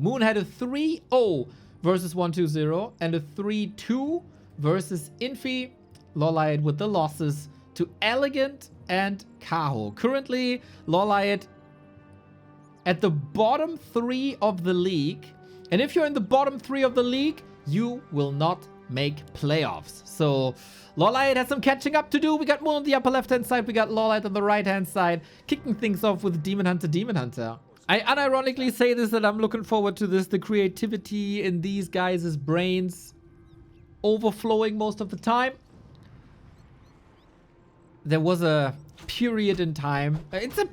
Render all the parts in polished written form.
Moon had a 3-0 versus 120 and a 3-2 versus Infi. LawLiet with the losses to Elegant and Kaho. Currently, LawLiet at the bottom 3 of the league. And if you're in the bottom 3 of the league, you will not make playoffs. So LawLiet has some catching up to do. We got Moon on the upper left-hand side. We got LawLiet on the right-hand side. Kicking things off with Demon Hunter, Demon Hunter. I unironically say this, that I'm looking forward to this. The creativity in these guys' brains overflowing most of the time. There was a period in time, it's a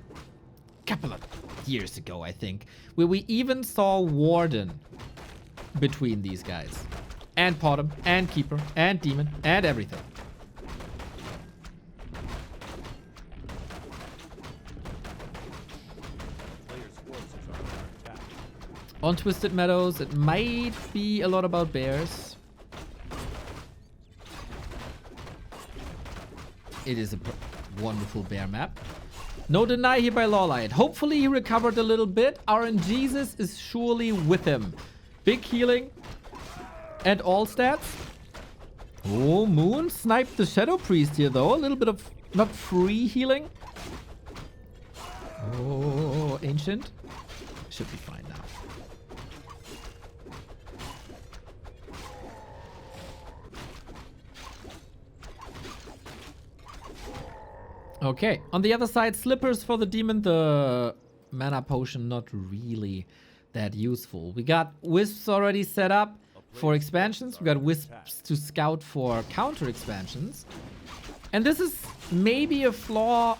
couple of years ago, I think, where we even saw Warden between these guys. And Potom, and Keeper, and Demon, and everything. On Twisted Meadows, it might be a lot about bears. It is a wonderful bear map. No deny here by LawLiet. Hopefully he recovered a little bit. RNGesus is surely with him. Big healing. And all stats. Oh, Moon sniped the Shadow Priest here though. A little bit of not free healing. Oh, Ancient. Should be fine now. Okay, on the other side, Slippers for the Demon. The mana potion not really that useful. We got Wisps already set up for expansions. We got Wisps to scout for counter expansions. And this is maybe a flaw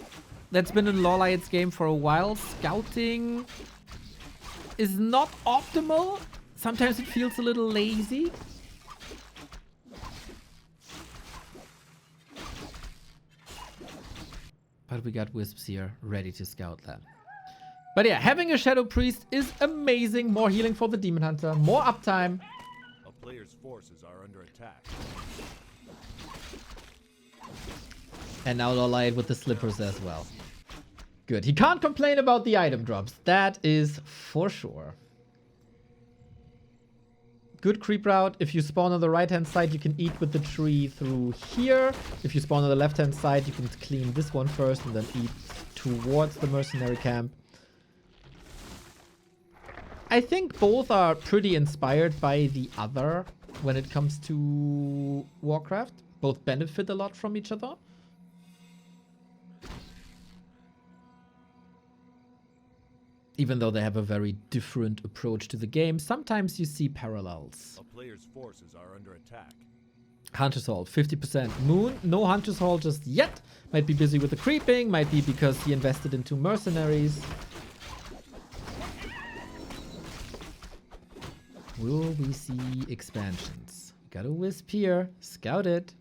that's been in LawLiet's game for a while. Scouting is not optimal. Sometimes it feels a little lazy. But we got Wisps here ready to scout that. But yeah, having a Shadow Priest is amazing. More healing for the Demon Hunter. More uptime. A player's forces are under attack. And now LawLiet with the Slippers as well. Good. He can't complain about the item drops. That is for sure. Good creep route. If you spawn on the right-hand side, you can eat with the tree through here. If you spawn on the left-hand side, you can clean this one first and then eat towards the mercenary camp. I think both are pretty inspired by the other when it comes to Warcraft. Both benefit a lot from each other. Even though they have a very different approach to the game, sometimes you see parallels. A player's forces are under attack. Hunter's Hall, 50%. Moon, no Hunter's Hall just yet. Might be busy with the creeping, might be because he invested into mercenaries. Will we see expansions? Got a Wisp here. Scout it.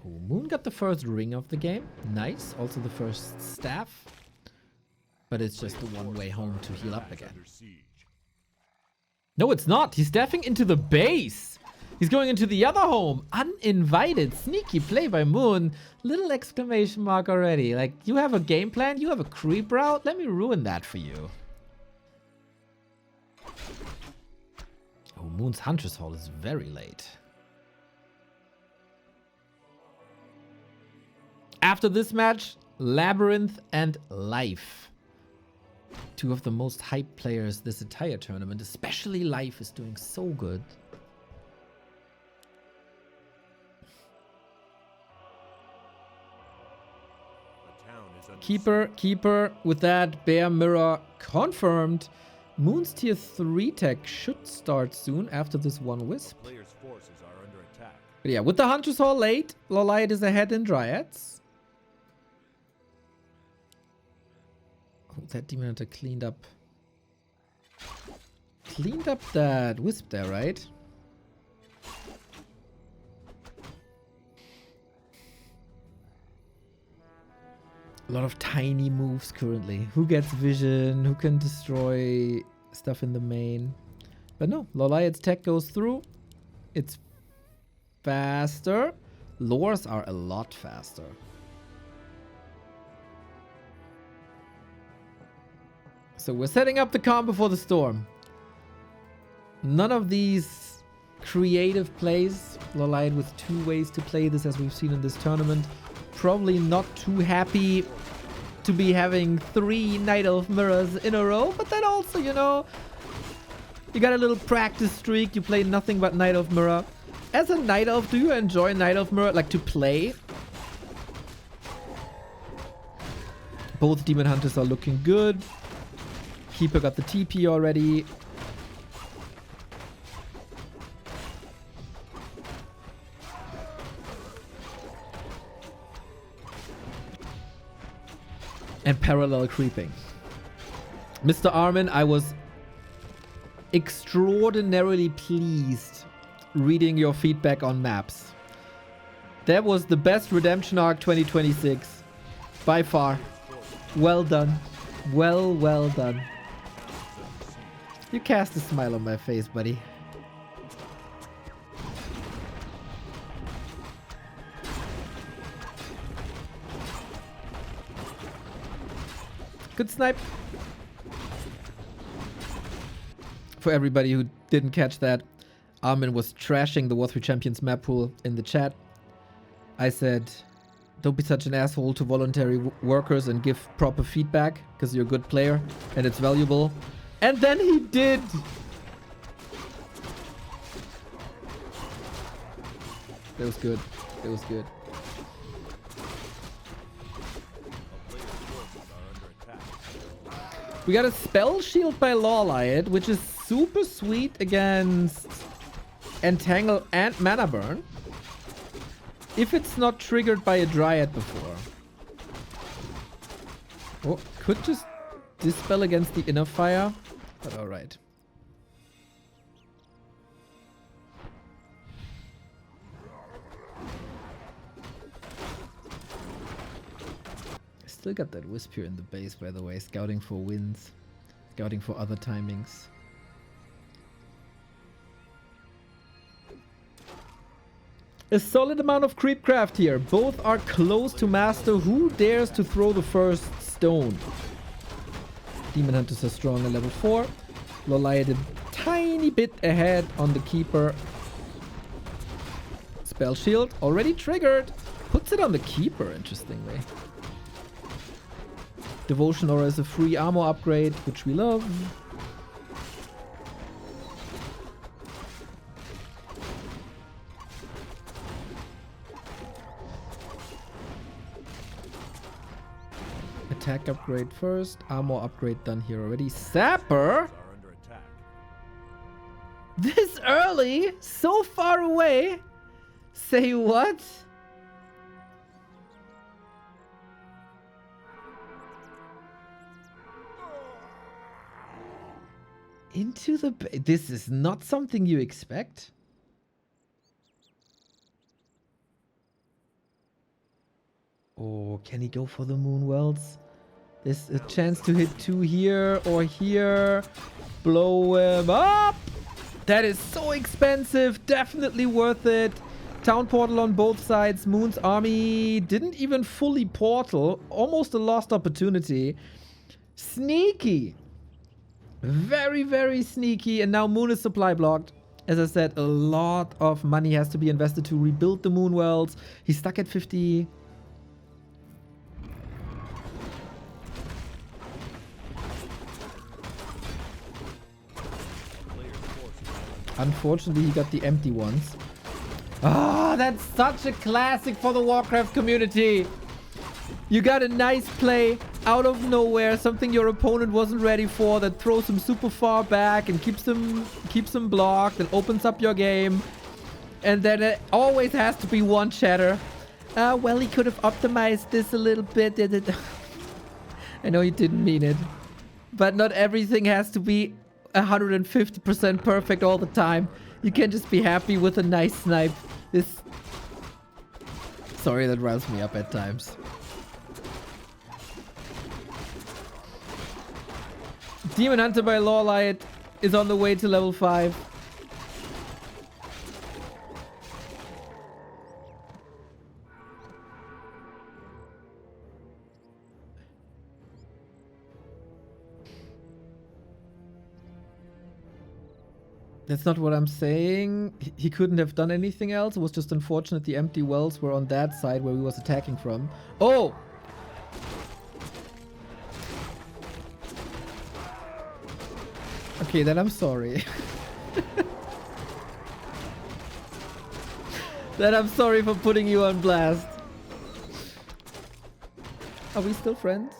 Oh, Moon got the first ring of the game. Nice. Also the first staff. But it's just the one way home to heal up again. No, it's not. He's staffing into the base. He's going into the other home. Uninvited. Sneaky play by Moon. Little exclamation mark already. Like, you have a game plan? You have a creep route? Let me ruin that for you. Oh, Moon's Hunter's Hall is very late. After this match, Labyrinth and Life. Two of the most hyped players this entire tournament. Especially Life is doing so good. Keeper with that Bear Mirror confirmed. Moon's tier 3 tech should start soon after this one Wisp. Player's forces are under attack. But yeah, with the Hunter's Hall late, LawLiet is ahead in Dryads. Oh, that Demon Hunter cleaned up that Wisp there, right? A lot of tiny moves currently. Who gets vision? Who can destroy stuff in the main? But no, LawLiet's tech goes through. It's faster. Lures are a lot faster. So we're setting up the calm before the storm. None of these creative plays. LawLiet with 2 ways to play this, as we've seen in this tournament. Probably not too happy to be having 3 Night Elf mirrors in a row. But then also, you know, you got a little practice streak. You play nothing but Night Elf mirror. As a Night Elf, do you enjoy Night Elf mirror, like to play? Both Demon Hunters are looking good. Keeper got the TP already. And parallel creeping. Mr. Armin, I was extraordinarily pleased reading your feedback on maps. That was the best Redemption Arc 2026. By far. Well done. Well done. You cast a smile on my face, buddy. Good snipe. For everybody who didn't catch that, Armin was trashing the War 3 Champions map pool in the chat. I said, don't be such an asshole to voluntary workers and give proper feedback, because you're a good player and it's valuable. And then he did! That was good. That was good. We got a spell shield by LawLiet, which is super sweet against Entangle and Mana Burn. If it's not triggered by a Dryad before. Oh, could just dispel against the Inner Fire, but alright. I still got that Wisp here in the base, by the way, scouting for wins, scouting for other timings. A solid amount of creepcraft here. Both are close to master. Who dares to throw the first stone? Demon Hunters are strong at level 4. LawLiet a tiny bit ahead on the Keeper. Spell shield already triggered. Puts it on the Keeper, interestingly. Devotion Aura is a free armor upgrade, which we love. Attack upgrade first. Armor upgrade done here already. Sapper? This early? So far away? Say what? Into the... This is not something you expect. Oh, can he go for the Moon Wells? There's a chance to hit 2 here or here. Blow him up! That is so expensive. Definitely worth it. Town portal on both sides. Moon's army didn't even fully portal. Almost a lost opportunity. Sneaky. Very, very sneaky. And now Moon is supply blocked. As I said, a lot of money has to be invested to rebuild the Moon Wells. He's stuck at 50. Unfortunately, he got the empty ones. Ah, that's such a classic for the Warcraft community. You got a nice play out of nowhere, something your opponent wasn't ready for, that throws him super far back and keeps him blocked and opens up your game. And then it always has to be one chatter. Well, he could have optimized this a little bit. I know you didn't mean it, but not everything has to be 150% perfect all the time. You can just be happy with a nice snipe. Sorry, that riles me up at times. Demon Hunter by LawLiet is on the way to level 5. That's not what I'm saying. He couldn't have done anything else. It was just unfortunate the empty wells were on that side where he was attacking from. Oh! Okay, then I'm sorry. Then I'm sorry for putting you on blast. Are we still friends?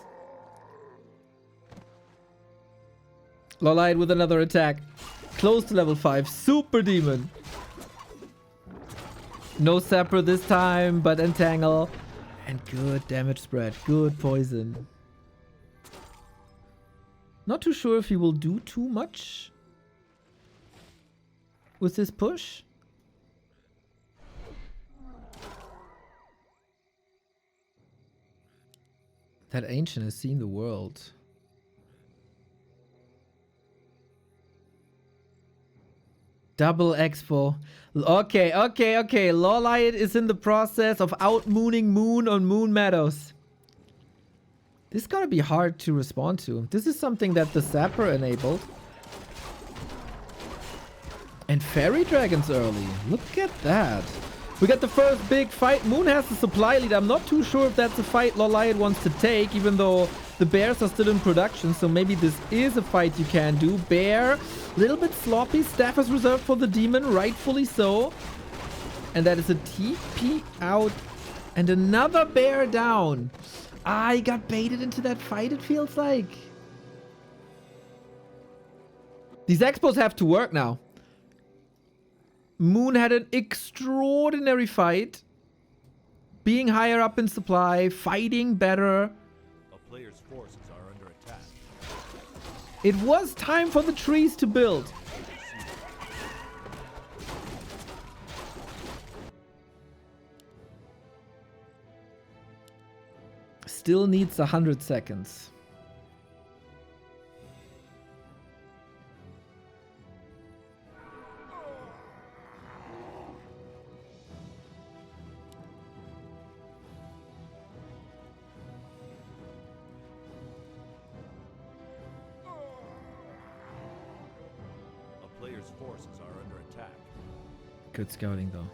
Lailight with another attack. Close to level 5. Super demon. No Sapper this time, but entangle. And good damage spread. Good poison. Not too sure if he will do too much with this push. That ancient has seen the world. Double expo. Okay. LawLiet is in the process of out-mooning Moon on Moon Meadows. This is gotta be hard to respond to. This is something that the Sapper enabled. And Fairy Dragons early. Look at that. We got the first big fight. Moon has the supply lead. I'm not too sure if that's a fight LawLiet wants to take, even though the bears are still in production. So maybe this is a fight you can do. Bear, a little bit sloppy. Staff is reserved for the demon, rightfully so. And that is a TP out. And another bear down. Ah, he got baited into that fight, it feels like. These expos have to work now. Moon had an extraordinary fight. Being higher up in supply, fighting better. A player's forces are under attack. It was time for the trees to build. Still needs 100 seconds. A player's forces are under attack. Good scouting though.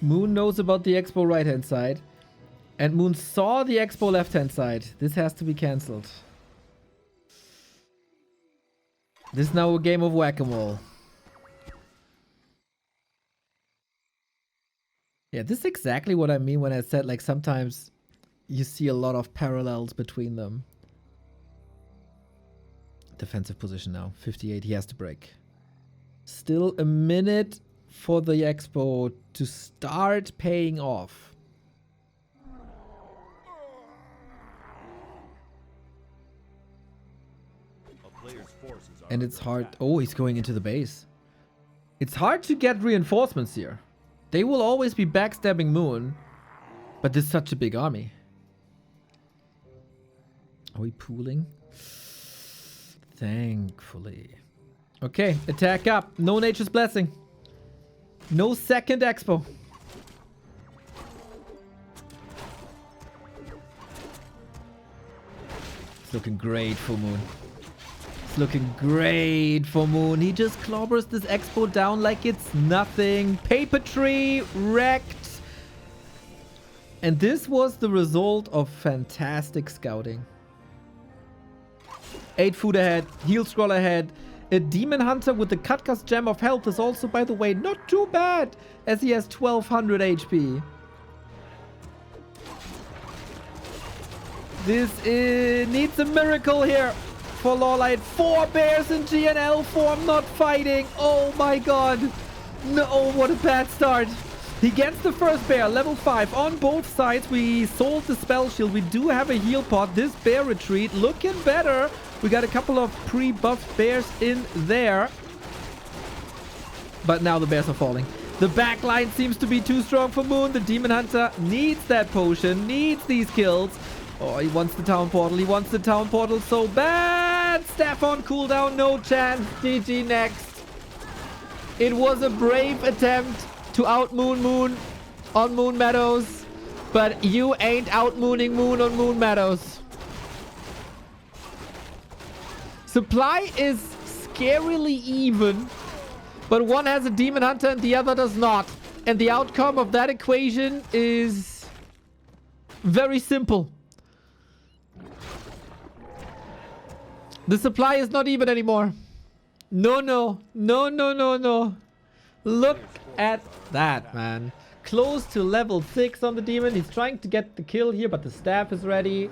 Moon knows about the expo right hand side. And Moon saw the expo left hand side. This has to be cancelled. This is now a game of whack-a-mole. Yeah, this is exactly what I mean when I said like sometimes you see a lot of parallels between them. Defensive position now. 58, he has to break. Still a minute for the expo to start paying off. A player's forces are And it's under hard. attack. Oh, he's going into the base. It's hard to get reinforcements here. They will always be backstabbing Moon. But this is such a big army. Are we pooling? Thankfully. Okay, attack up. No Nature's Blessing. No second expo. It's looking great for Moon. It's looking great for Moon. He just clobbers this expo down like it's nothing. Paper tree wrecked. And this was the result of fantastic scouting. 8 food ahead. Heal scroll ahead. A Demon Hunter with the Cutcast Gem of Health is also, by the way, not too bad, as he has 1200 HP. This needs a miracle here for LawLiet. 4 bears in GNL form not fighting. Oh my god. No, what a bad start. He gets the first bear, level 5 on both sides. We sold the spell shield. We do have a heal pot. This bear retreat looking better. We got a couple of pre-buffed bears in there. But now the bears are falling. The backline seems to be too strong for Moon. The Demon Hunter needs that potion, needs these kills. Oh, he wants the town portal. He wants the town portal so bad. Staff on cooldown, no chance. GG next. It was a brave attempt to out-moon Moon on Moon Meadows. But you ain't out-mooning Moon on Moon Meadows. Supply is scarily even, but one has a Demon Hunter and the other does not. And the outcome of that equation is very simple. The supply is not even anymore. No, no. No, no, no, no. Look at that, man. Close to level 6 on the demon. He's trying to get the kill here, but the staff is ready.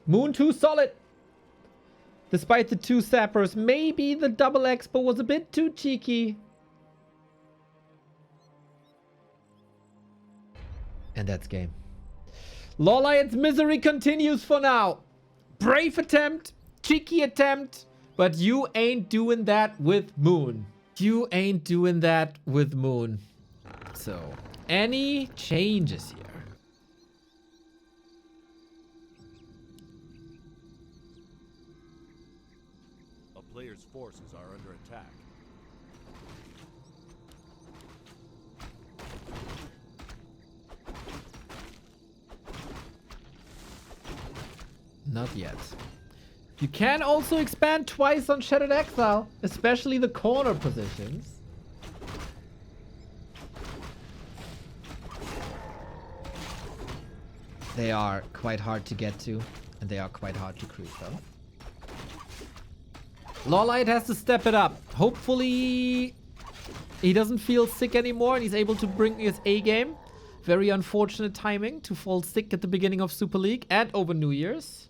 Moon 2 solid. Despite the 2 sappers, maybe the double expo was a bit too cheeky. And that's game. LawLiet's misery continues for now. Brave attempt, cheeky attempt, but you ain't doing that with Moon. You ain't doing that with Moon. So, any changes here? A player's forces are under attack. Not yet. You can also expand twice on Shattered Exile, especially the corner positions. They are quite hard to get to, and they are quite hard to creep though. LawLiet has to step it up. Hopefully he doesn't feel sick anymore and he's able to bring his A game. Very unfortunate timing to fall sick at the beginning of Super League and over New Year's.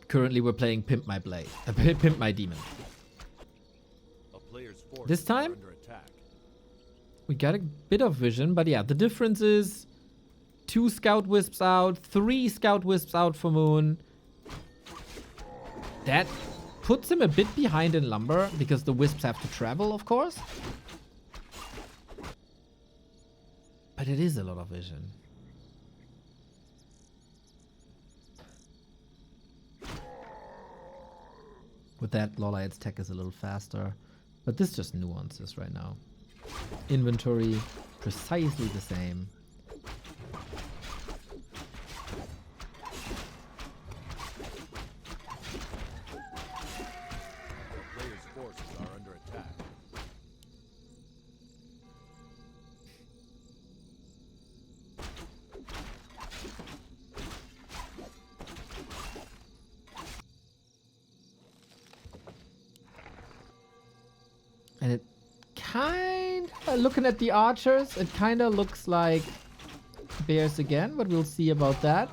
Currently, we're playing Pimp My Blade. Pimp My Demon. This time, we got a bit of vision, but yeah, the difference is 2 Scout Wisps out, 3 Scout Wisps out for Moon. That puts him a bit behind in Lumber, because the Wisps have to travel, of course. But it is a lot of vision. With that, LawLiet's tech is a little faster. But this just nuances right now. Inventory, precisely the same. The player's forces are under attack. And it kind of, looking at the archers, it kind of looks like bears again, but we'll see about that.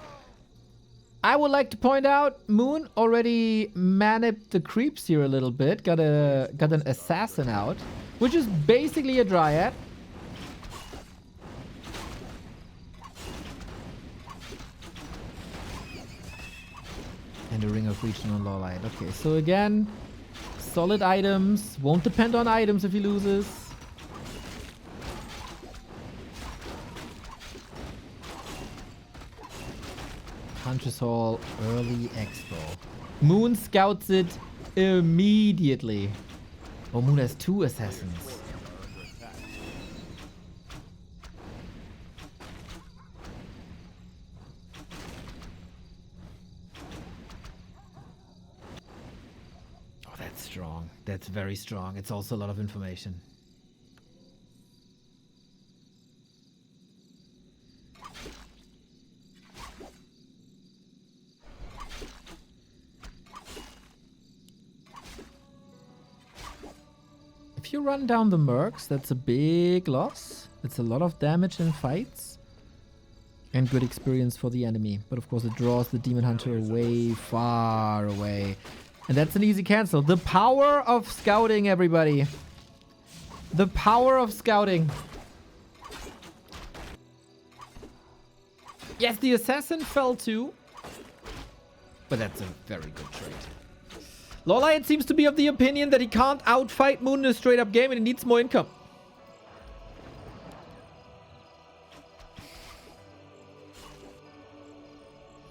I would like to point out, Moon already maniped the creeps here a little bit. Got an assassin out, which is basically a dryad. And a ring of reaching on LawLiet. Okay, so again, solid items. Won't depend on items if he loses. Huntress Hall, early expo. Moon scouts it immediately. Oh, Moon has 2 assassins. Strong. That's very strong. It's also a lot of information. If you run down the mercs, that's a big loss. It's a lot of damage in fights. And good experience for the enemy. But of course it draws the Demon Hunter away, far away. And that's an easy cancel. The power of scouting, everybody. The power of scouting. Yes, the assassin fell too. But that's a very good trade. LawLiet seems to be of the opinion that he can't outfight Moon in a straight up game and he needs more income.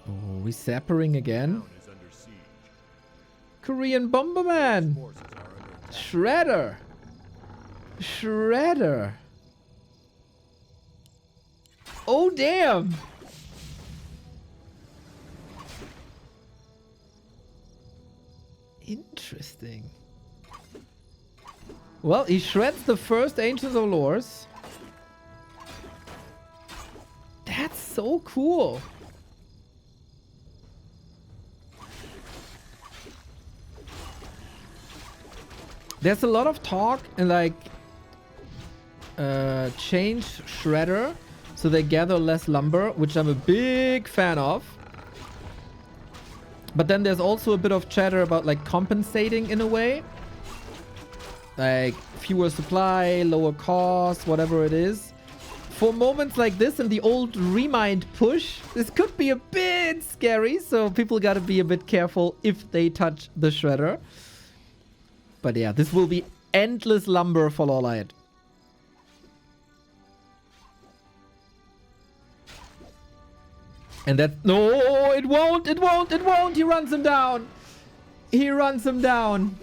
Oh, we're sappering again. Korean Bomberman. Shredder. Shredder. Oh, damn. Interesting. Well, he shreds the first Ancients of Lores. That's so cool. There's a lot of talk and like change Shredder so they gather less lumber, which I'm a big fan of. But then there's also a bit of chatter about like compensating in a way. Like fewer supply, lower cost, whatever it is. For moments like this and the old remind push, this could be a bit scary. So people gotta be a bit careful if they touch the Shredder. But yeah, this will be endless lumber for LawLiet. And that... No, it won't, it won't, it won't. He runs him down. He runs him down.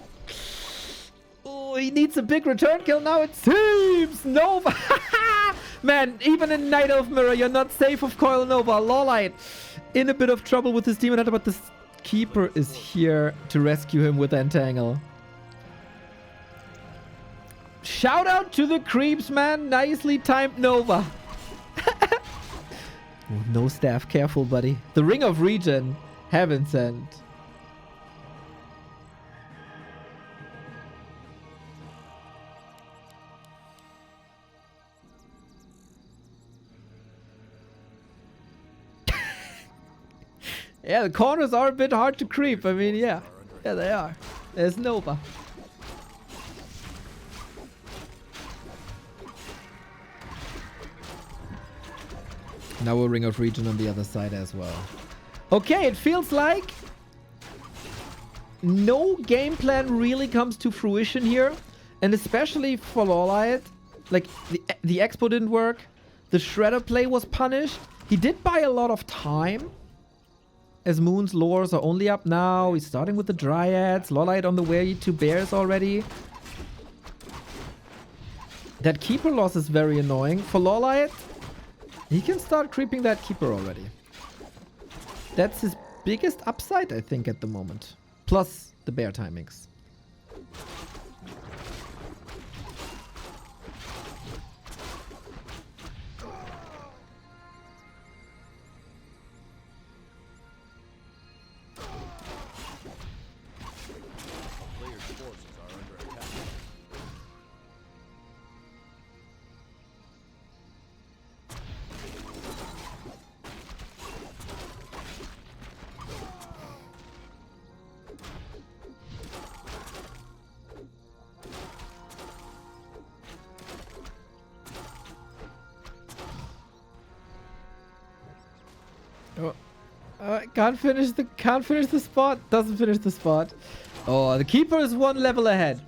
Oh, he needs a big return kill now, it seems. Nova. Man, even in Night Elf Mirror, you're not safe of Coil Nova. LawLiet in a bit of trouble with this Demon Hunter, but this Keeper is here to rescue him with Entangle. Shout out to the creeps, man. Nicely timed Nova. Oh, no staff. Careful, buddy. The Ring of Regen. Heaven sent. Yeah, the corners are a bit hard to creep. I mean, yeah. Yeah, they are. There's Nova. Now a Ring of Regen on the other side as well. Okay, it feels like no game plan really comes to fruition here. And especially for LawLiet. Like, the Expo didn't work. The Shredder play was punished. He did buy a lot of time. As Moon's lores are only up now. He's starting with the Dryads. LawLiet on the way to Bears already. That Keeper loss is very annoying. For LawLiet, he can start creeping that Keeper already. That's his biggest upside, I think, at the moment. Plus the Bear timings. Can't finish the spot. Doesn't finish the spot. Oh, the Keeper is one level ahead.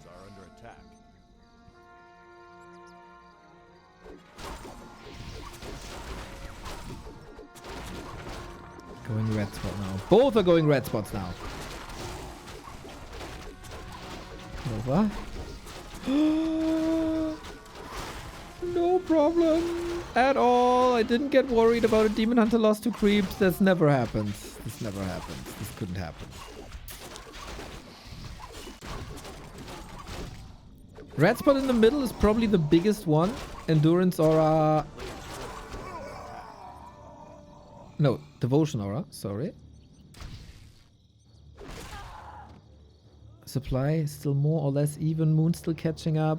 Going red spot now. Both are going red spots now. Over. No problem at all. I didn't get worried about a Demon Hunter loss to creeps. This never happens. This never happens. This couldn't happen. Red spot in the middle is probably the biggest one. Endurance Aura. No, Devotion Aura. Sorry. Supply is still more or less even. Moon still catching up.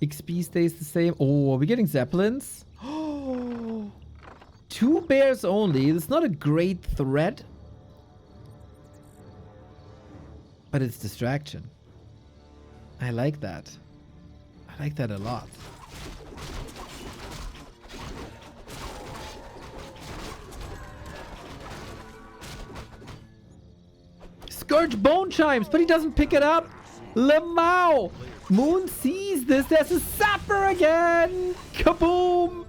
XP stays the same. Oh, are we getting Zeppelins? Oh, 2 bears only. It's not a great threat. But it's distraction. I like that. I like that a lot. Scourge Bone Chimes, but he doesn't pick it up. Lamau. Moon sees this. There's a Sapper again. Kaboom.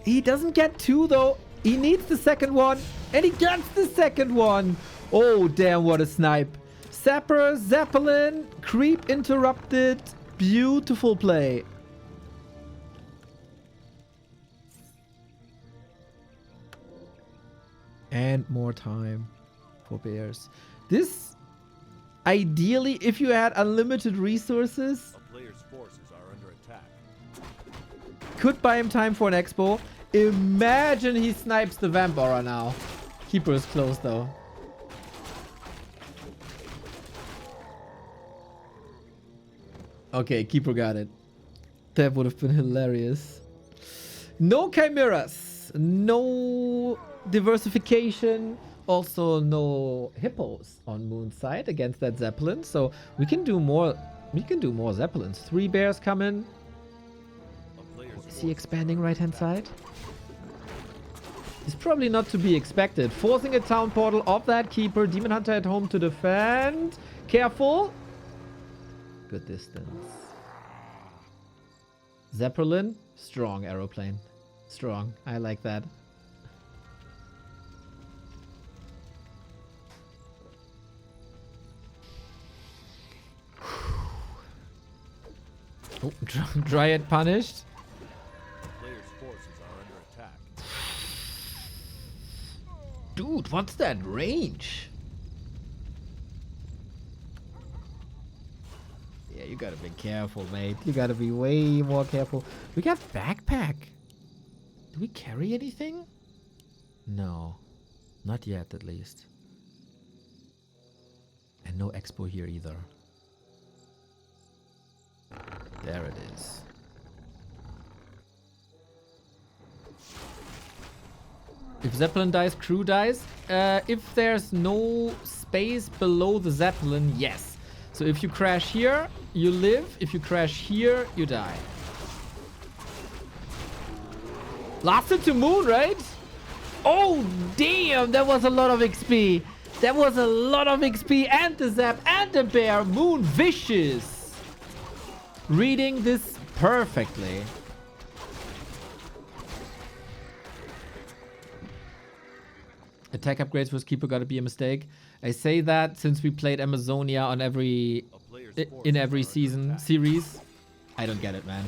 He doesn't get 2 though. He needs the second one. And he gets the second one. Oh, damn, what a snipe. Sapper, Zeppelin, creep interrupted. Beautiful play. And more time for bears. This, ideally, if you had unlimited resources, A player's forces are under attack. could buy him time for an expo. Imagine he snipes the Vamp Aura now. Keeper is close though. Okay, Keeper got it. That would have been hilarious. No Chimeras. No diversification. Also no hippos on Moon's side against that Zeppelin. So we can do more. We can do more Zeppelins. 3 bears coming. Is he expanding right hand side? It's probably not to be expected. Forcing a town portal of that Keeper. Demon Hunter at home to defend. Careful. Good distance. Zeppelin. Strong aeroplane. Strong. I like that. Oh, Dryad punished. Player's forces are under attack. Dude, what's that range? Yeah, you gotta be careful, mate. You gotta be way more careful. We got backpack. Do we carry anything? No. Not yet, at least. And no expo here either. There it is. If Zeppelin dies, crew dies. If there's no space below the Zeppelin, yes. So if you crash here, you live. If you crash here, you die. Lasted to Moon, right? Oh, damn. That was a lot of XP. That was a lot of XP. And the Zap and the Bear. Moon vicious. Reading this perfectly. Attack upgrades for Keeper gotta be a mistake. I say that since we played Amazonia on every in every season series. I don't get it, man.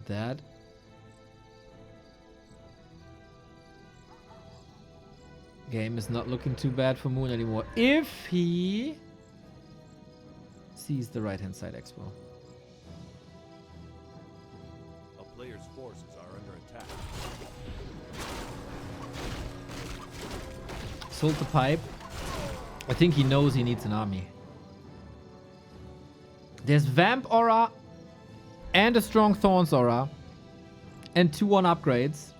That game is not looking too bad for Moon anymore. If he sees the right-hand side expo. A player's forces are under attack. Sold the pipe. I think he knows he needs an army. There's Vamp Aura and a strong Thorns Aura and 2-1 upgrades.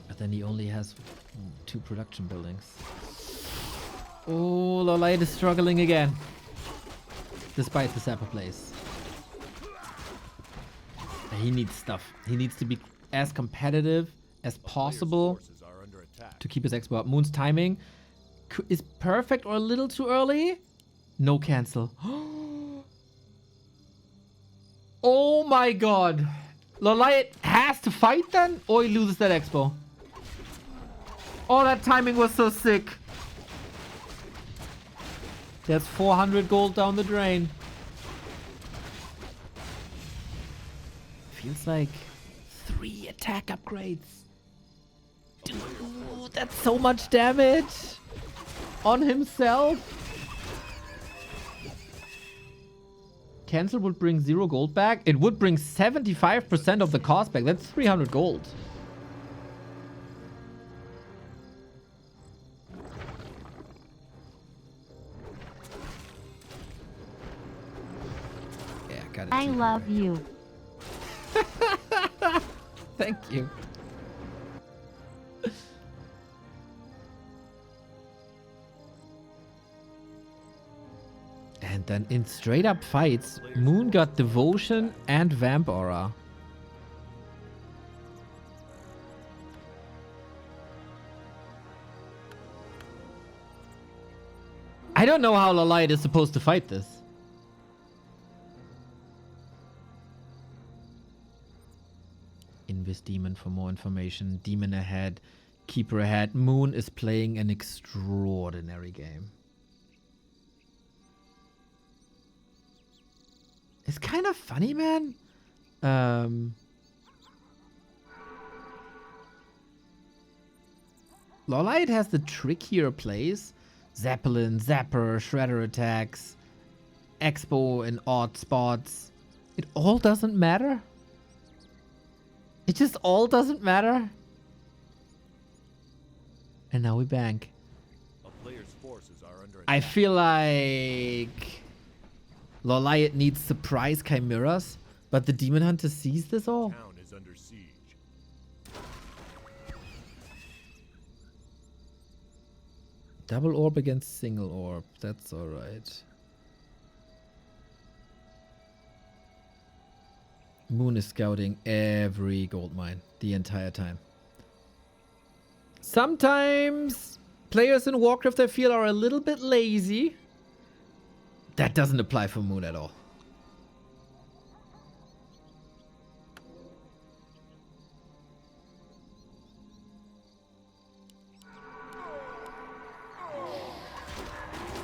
But then he only has 2 production buildings. Oh, LawLiet is struggling again. Despite the Sapper plays. He needs stuff. He needs to be as competitive as possible to keep his expo up. Moon's timing is perfect or a little too early. No cancel. Oh my god. LawLiet has to fight then or he loses that expo. Oh, that timing was so sick. That's 400 gold down the drain. Feels like 3 attack upgrades. Dude, that's so much damage on himself. Cancel would bring 0 gold back. It would bring 75% of the cost back. That's 300 gold. Yeah, got it. I love you. Thank you. And then in straight up fights, Moon got Devotion and Vamp Aura. I don't know how LawLiet is supposed to fight this. Always Demon for more information. Demon ahead. Keeper ahead. Moon is playing an extraordinary game. It's kind of funny, man. LawLiet has the trickier plays. Zeppelin, Zapper, Shredder attacks, Expo in odd spots. It all doesn't matter. It just all doesn't matter. And now we bank. A player's forces are under I attack. feel like LawLiet needs surprise chimeras, but the Demon Hunter sees this all. Town is under siege. Double orb against single orb. That's alright. Moon is scouting every gold mine the entire time. Sometimes players in Warcraft, I feel, are a little bit lazy. That doesn't apply for Moon at all.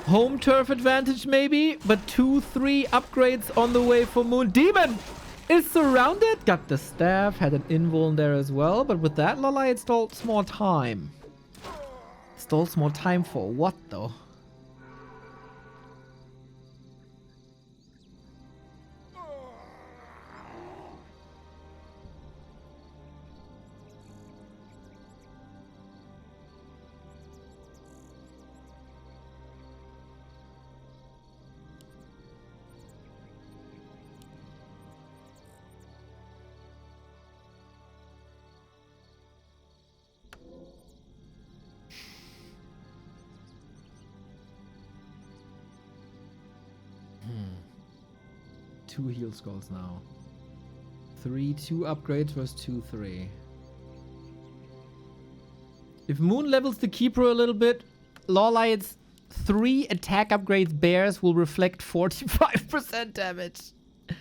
Home turf advantage maybe, but 2-3 upgrades on the way for Moon. Demon is surrounded. Got the staff, had an invuln there as well, but with that, LawLiet stalls more time. Stalls more time for what though? Two heal skulls now. 3-2 upgrades versus 2-3. If Moon levels the Keeper a little bit, LawLiet's 3 attack upgrades bears will reflect 45% damage. A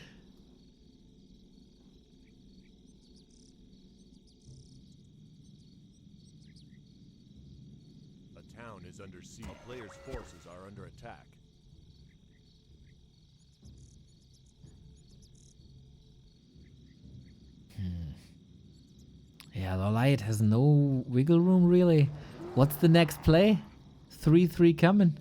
town is under siege. A player's forces are under attack. Yeah, LawLiet has no wiggle room really. What's the next play? 3-3 coming.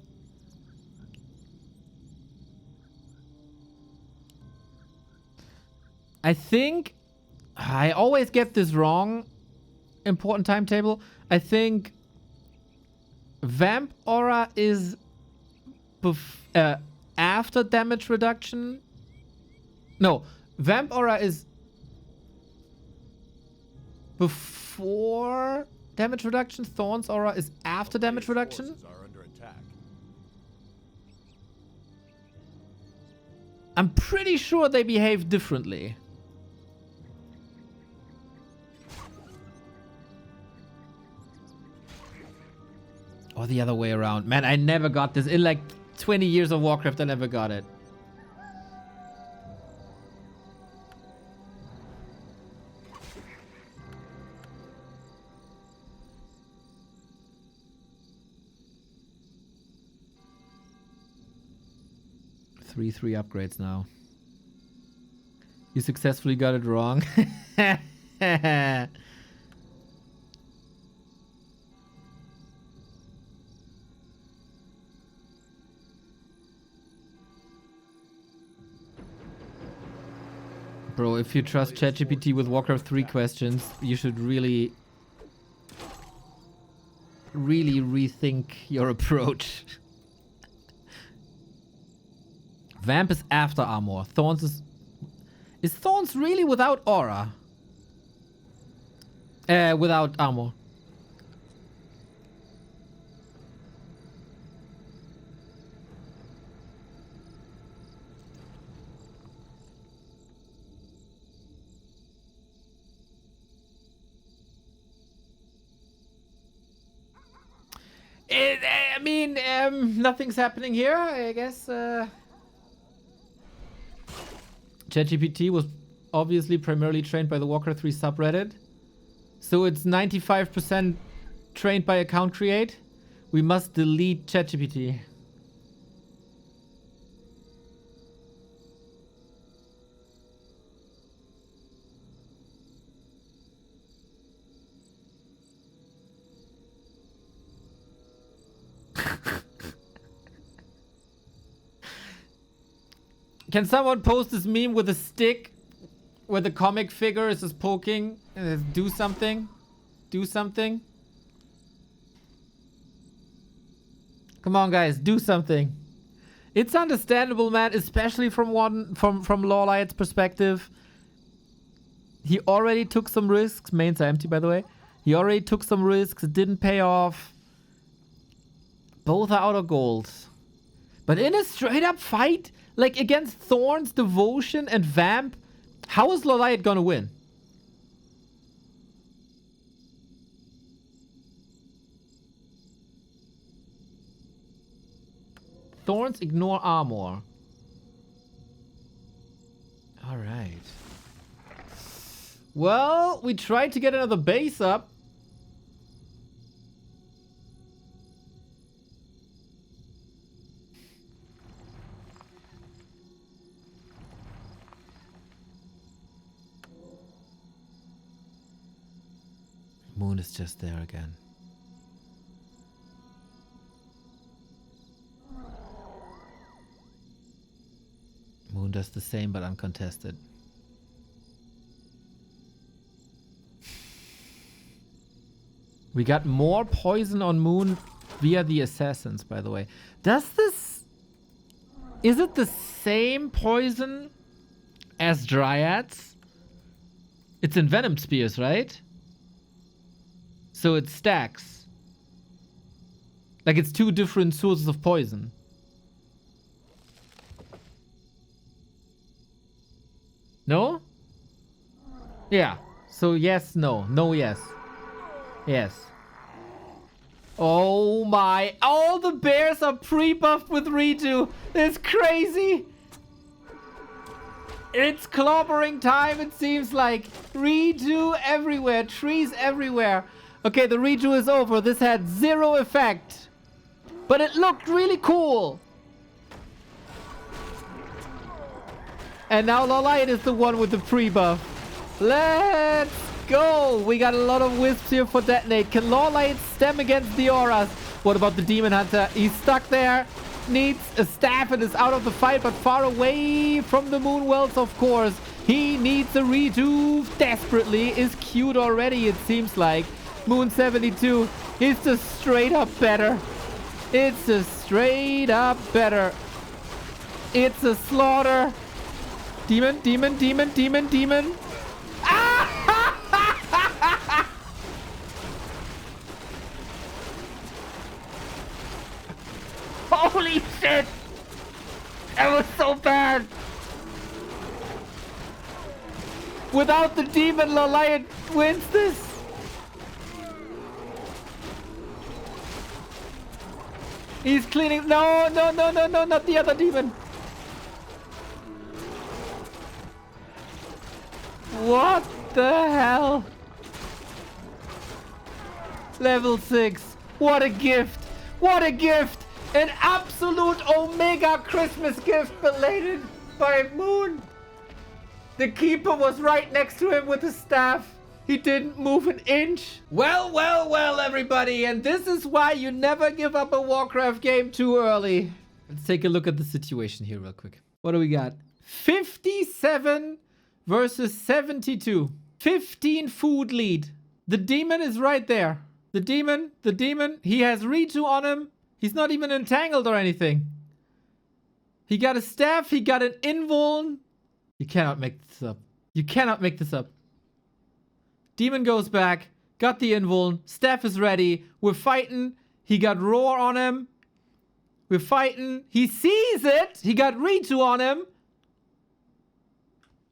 I think I always get this wrong. Important timetable. I think Vamp Aura is after damage reduction. No, Vamp Aura is before damage reduction. Thorn's Aura is after damage reduction. Forces are under attack. I'm pretty sure they behave differently. Or the other way around. Man, I never got this. In like 20 years of Warcraft, I never got it. Three upgrades now. You successfully got it wrong. Bro, if you trust ChatGPT with Warcraft 3 questions, you should really rethink your approach. Vamp is after armor. Thorns is Thorns really without aura? Without armor. I mean, nothing's happening here, I guess. ChatGPT was obviously primarily trained by the Warcraft 3 subreddit. So it's 95% trained by account create. We must delete ChatGPT. Can someone post this meme with a stick where the comic figure is just poking? Do something. Do something. Come on, guys, do something. It's understandable, man, especially from LawLiet's perspective. He already took some risks. Mains are empty, by the way. He already took some risks. It didn't pay off. Both are out of gold. But in a straight up fight, like against Thorns, Devotion, and Vamp, how is LawLiet gonna win? Thorns ignore armor. Alright. Well, we tried to get another base up. Moon is just there again. Moon does the same but uncontested. We got more poison on Moon via the assassins, by the way. Does this... Is it the same poison as Dryads? It's envenomed spears, right? So it stacks. Like it's two different sources of poison. No? Yeah. So yes, no. No, yes. Yes. Oh my. All the bears are pre-buffed with redo. It's crazy. It's clobbering time, it seems like. Redo everywhere. Trees everywhere. Okay, the redo is over. This had zero effect. But it looked really cool. And now LawLiet is the one with the pre-buff. Let's go. We got a lot of wisps here for detonate. Can LawLiet stem against the auras? What about the Demon Hunter? He's stuck there. Needs a staff and is out of the fight, but far away from the Moonwells, of course. He needs a redo desperately. Is queued already, it seems like. Moon 72. It's just straight up better. It's a straight up better. It's a slaughter. Demon, demon, demon, demon, demon. Ah! Holy shit! That was so bad. Without the demon, LawLiet wins this. He's cleaning. No, no, no, no, no, not the other demon. What the hell? Level 6. What a gift. What a gift. An absolute Omega Christmas gift belated by Moon. The keeper was right next to him with his staff. He didn't move an inch. Well, well, well, everybody. And this is why you never give up a Warcraft game too early. Let's take a look at the situation here real quick. What do we got? 57 versus 72. 15 food lead. The demon is right there. The demon, he has redo on him. He's not even entangled or anything. He got a staff, he got an invuln. You cannot make this up. You cannot make this up. Demon goes back, got the invuln, staff is ready. We're fighting. He got roar on him. We're fighting. He sees it. He got redo on him.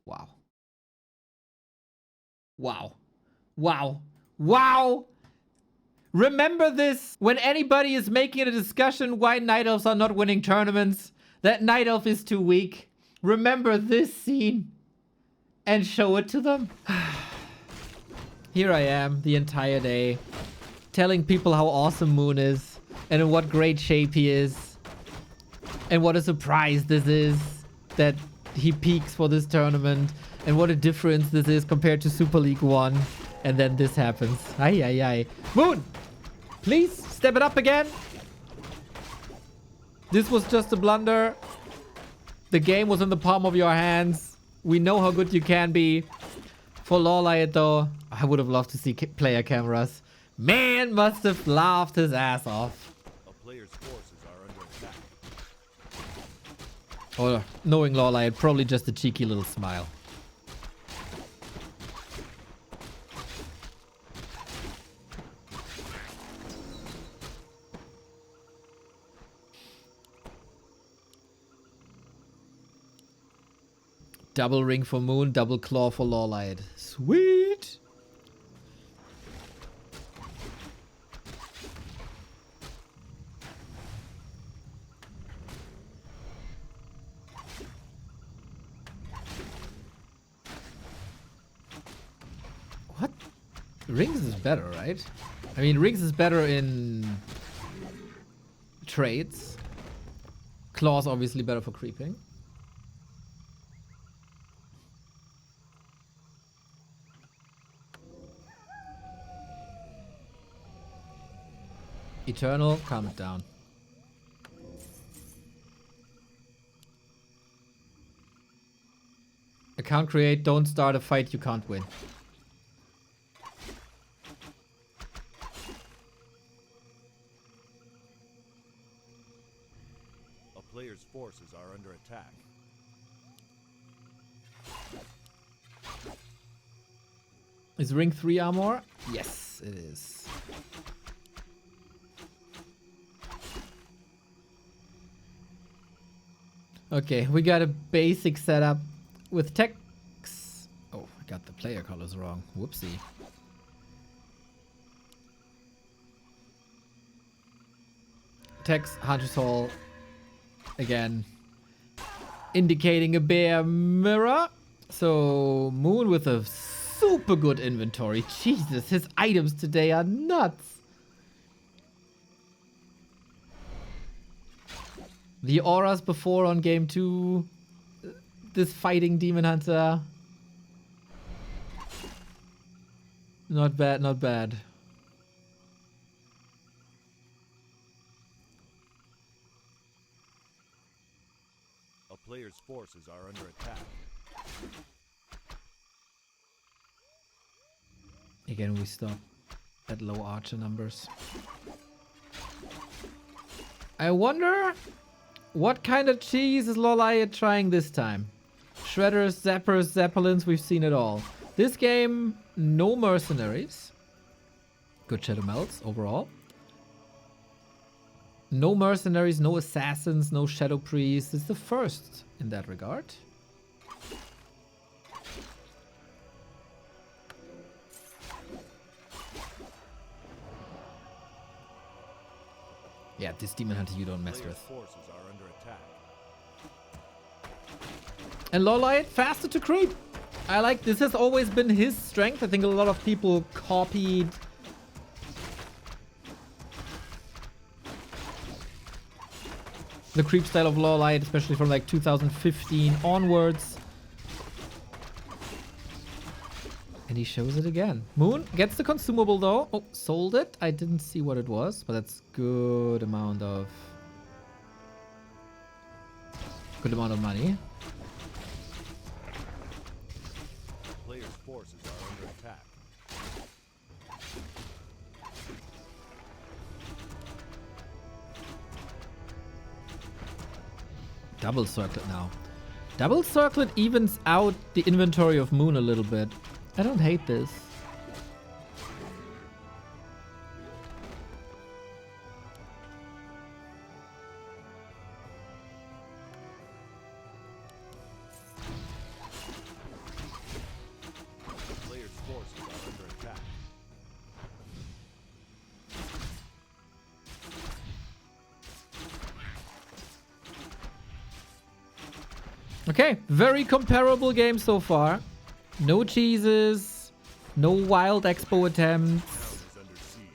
Wow. Wow. Wow. Wow. Remember this when anybody is making a discussion why Night Elves are not winning tournaments. That Night Elf is too weak. Remember this scene and show it to them. here I am the entire day telling people how awesome Moon is and in what great shape he is and what a surprise this is that he peaks for this tournament and what a difference this is compared to Super League 1. And then this happens. Ay, ay, ay. Moon! Please, step it up again. This was just a blunder. The game was in the palm of your hands. We know how good you can be. For LawLiet, though, I would have loved to see player cameras. Man must have laughed his ass off. A player's forces are under attack. Or, knowing LawLiet, probably just a cheeky little smile. Double ring for Moon, double claw for LawLiet. Sweet! What? Rings is better, right? I mean, Rings is better in trades. Claw's obviously better for creeping. Eternal, calm it down. Account create, don't start a fight you can't win. A player's forces are under attack. Is ring 3 armor? Yes, it is. Okay, we got a basic setup with text. Oh, I got the player colors wrong. Whoopsie. Text, Hunter's Hall. Again. Indicating a bear mirror. So, Moon with a super good inventory. Jesus, his items today are nuts. The auras before on game 2. This fighting demon hunter. Not bad, not bad. A player's forces are under attack. Again, we stop at low archer numbers. I wonder what kind of cheese is LawLiet trying this time? Shredders, Zappers, Zeppelins, we've seen it all. This game, no mercenaries. Good Shadow Melts overall. No mercenaries, no assassins, no Shadow Priests. It's the first in that regard. Yeah, this Demon Hunter you don't mess with. Forces are under attack. And LawLiet, faster to creep. I like, this has always been his strength. I think a lot of people copied the creep style of LawLiet, especially from like 2015 onwards. And he shows it again. Moon gets the consumable though. Oh, sold it. I didn't see what it was, but that's good amount of money. Player's forces are under attack. Double circlet now. Double circlet evens out the inventory of Moon a little bit. I don't hate this. Player's forces are under attack. Okay, very comparable game so far. No cheeses, No wild expo attempts. Is under siege.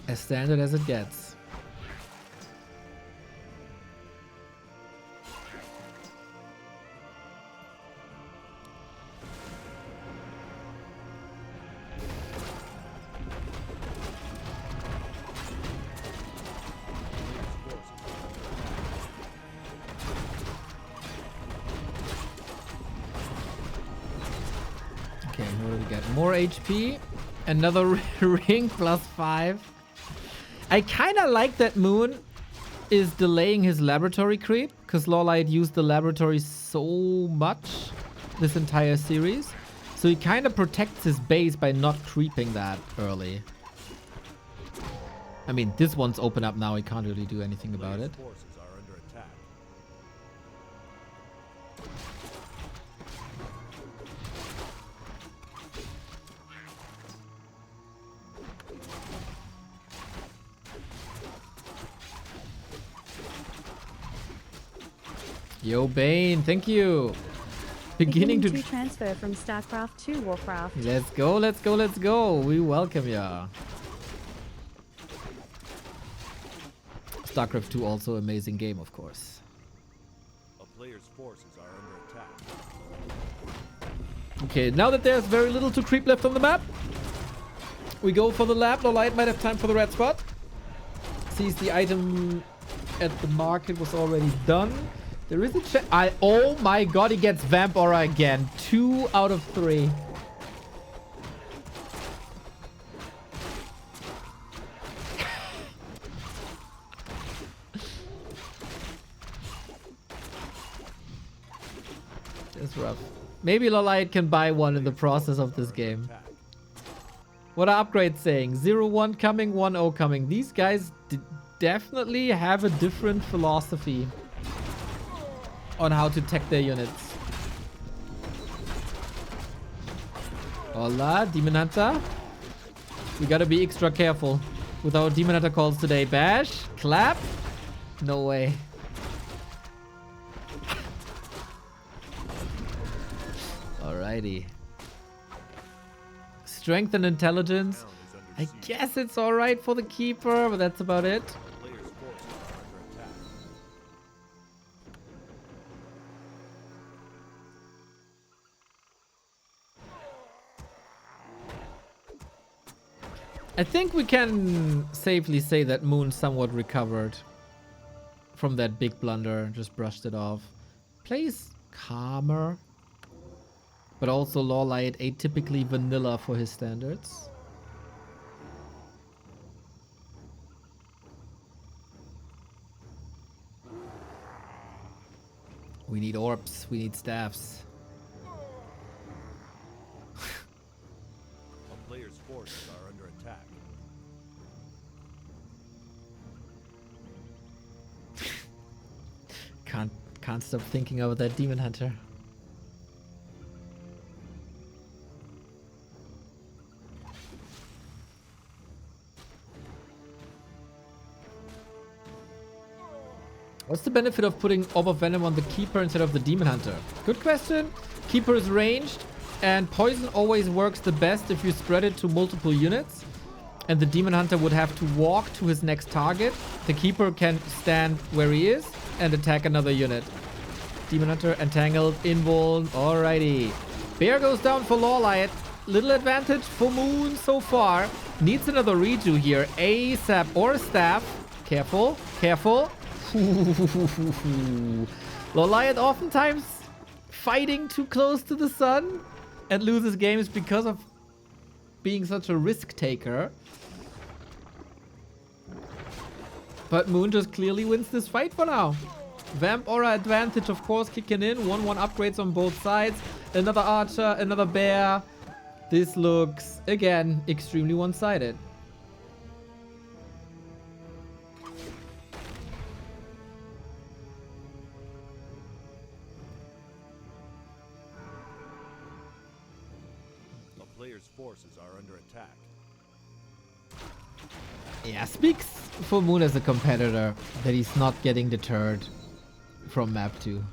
As standard as it gets. Okay, what do we get? More HP. Another ring +5. I kind of like that Moon is delaying his laboratory creep, because LawLiet used the laboratory so much this entire series. So he kind of protects his base by not creeping that early. I mean, this one's open up now. He can't really do anything about it. Forces are under attack. Yo, Bane, thank you. Beginning to transfer from StarCraft to Warcraft. Let's go, let's go, let's go. We welcome ya. StarCraft 2 also amazing game, of course. A player's forces are under attack. Okay, now that there's very little to creep left on the map, we go for the lab. LawLiet might have time for the red spot. Sees the item at the market was already done. There is a oh my god, he gets Vamp Aura again. 2 out of 3. It's rough. Maybe LawLiet can buy one in the process of this game. What are upgrades saying? 0-1 coming, 1-0 coming. These guys definitely have a different philosophy on how to tech their units. Hola, Demon Hunter. We gotta be extra careful with our Demon Hunter calls today. Bash, clap. No way. Alrighty. Strength and intelligence. I guess it's alright for the keeper, but that's about it. Player's forces are under attack. I think we can safely say that Moon somewhat recovered from that big blunder, just brushed it off. Plays calmer, but also LawLiet atypically vanilla for his standards. We need orbs, we need staffs. A player's forces are under attack. Can't stop thinking about that Demon Hunter. What's the benefit of putting Orb of Venom on the Keeper instead of the Demon Hunter? Good question. Keeper is ranged, and Poison always works the best if you spread it to multiple units. And the Demon Hunter would have to walk to his next target. The Keeper can stand where he is and attack another unit. Demon Hunter entangled, invuln. Alrighty. Bear goes down for LawLiet. Little advantage for Moon so far. Needs another redo here. ASAP or staff. Careful, careful. LawLiet oftentimes fighting too close to the sun and loses games because of being such a risk taker. But Moon just clearly wins this fight for now. Vamp Aura advantage, of course, kicking in. 1-1 upgrades on both sides. Another Archer, another Bear. This looks, again, extremely one-sided. A player's forces are under attack. Yeah, speaks for Moon as a competitor that he's not getting deterred from map 2.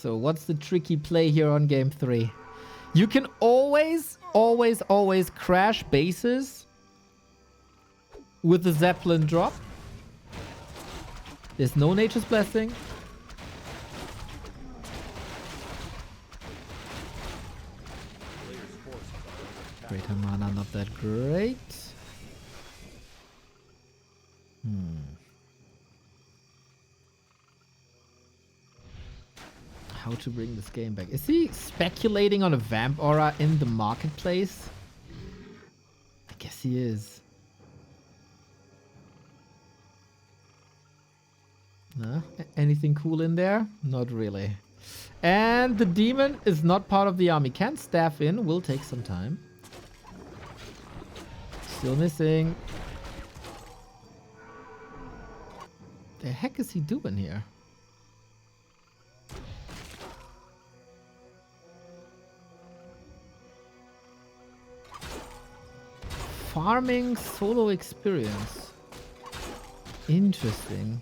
So what's the tricky play here on game 3? You can always crash bases with the Zeppelin drop. There's no Nature's Blessing. Greater mana, not that great. How to bring this game back? Is he speculating on a Vamp Aura in the marketplace? I guess he is. No? Anything cool in there? Not really. And the demon is not part of the army. Can't staff in. Will take some time. Still missing. The heck is he doing here? Farming solo experience. Interesting.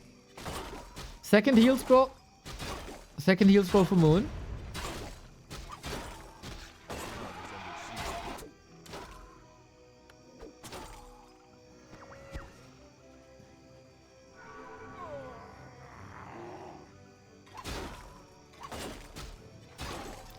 Second heal scroll. Second heal scroll for Moon.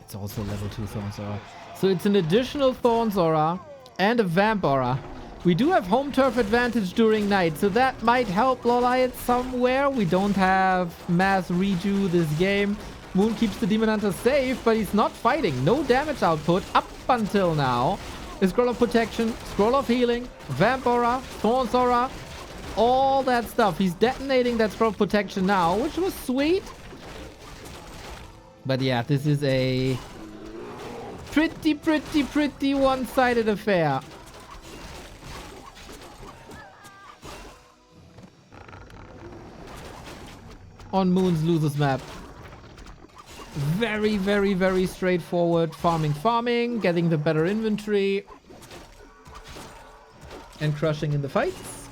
It's also level 2 Thorns Aura. So it's an additional Thorns Aura and a Vamp Aura. We do have home turf advantage during night, so that might help LawLiet somewhere. We don't have mass redo this game. Moon keeps the Demon Hunter safe, but he's not fighting. No damage output up until now. A Scroll of Protection, Scroll of Healing, Vamp Aura, Thorns Aura, all that stuff. He's detonating that Scroll of Protection now, which was sweet. But yeah, this is a pretty one-sided affair. On Moon's losers map. Very straightforward. Farming, getting the better inventory. And crushing in the fights.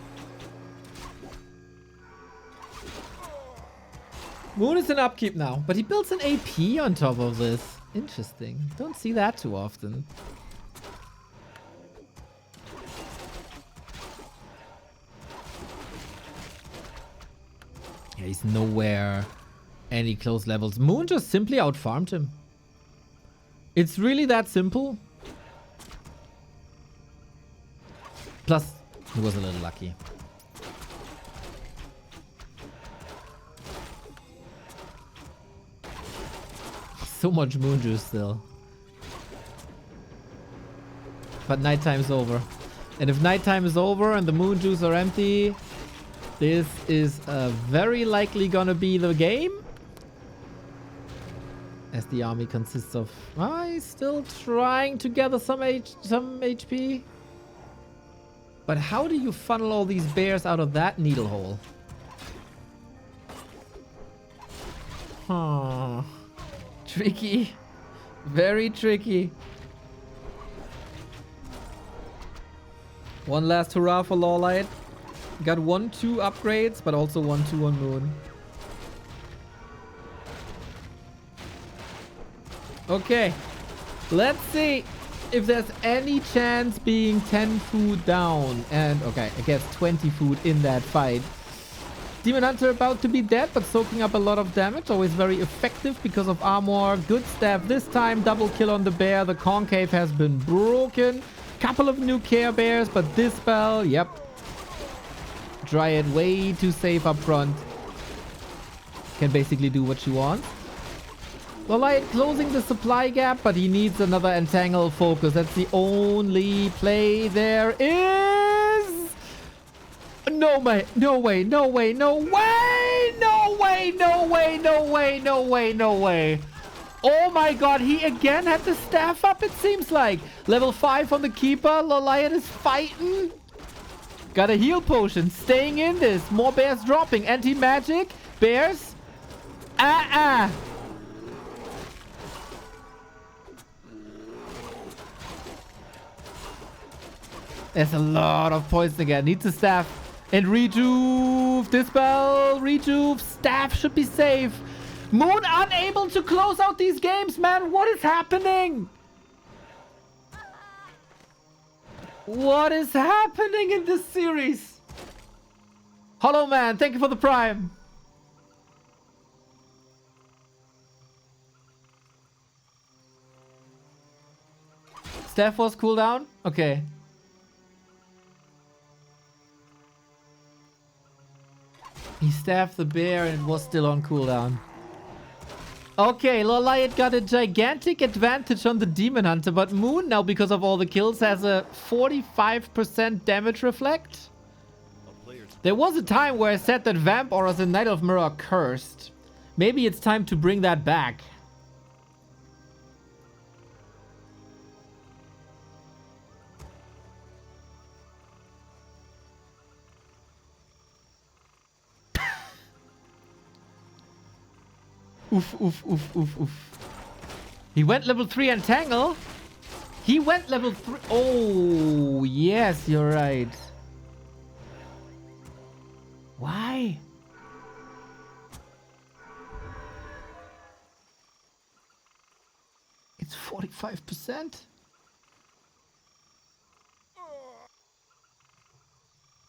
Moon is in upkeep now, but he builds an AP on top of this. Interesting. Don't see that too often. Yeah, he's nowhere any close levels. Moon just simply outfarmed him. It's really that simple. Plus, he was a little lucky. So much moon juice still. But nighttime's over. And if nighttime is over and the moon juice are empty, this is very likely gonna be the game. As the army consists of... he's still trying to gather some HP. But how do you funnel all these bears out of that needle hole? Huh. Tricky. Very tricky. One last hurrah for LawLiet. Got 1-2 upgrades, but also 1-2 on Moon. Okay. Let's see if there's any chance being 10 food down. And, okay, I guess 20 food in that fight. Demon Hunter about to be dead, but soaking up a lot of damage. Always very effective because of armor. Good stab this time. Double kill on the bear. The concave has been broken. Couple of new Care Bears, but this spell, yep. Dryad way too safe up front. Can basically do what she wants. LawLiet closing the supply gap, but he needs another Entangle focus. That's the only play there is. No way, no way, no way, no way, no way, no way, no way, no way, no way. Oh my god, he again had the staff up, it seems like. Level 5 on the Keeper. LawLiet is fighting. Got a heal potion. Staying in this. More bears dropping. Anti-magic. Bears. There's a lot of poison again. Needs a staff. And rejuve. Dispel. Rejuve. Staff should be safe. Moon unable to close out these games, man. What is happening? What is happening in this series? Hollow Man, thank you for the prime. Staff was cooldown? Okay. He staffed the bear and was still on cooldown. Okay, LawLiet got a gigantic advantage on the Demon Hunter, but Moon now, because of all the kills, has a 45% damage reflect. There was a time where I said that Vamp Auras in Night of Mirror are cursed. Maybe it's time to bring that back. Oof, oof, oof, oof, oof. He went level 3 Entangle. He went level 3. Oh, yes, you're right. Why? It's 45%.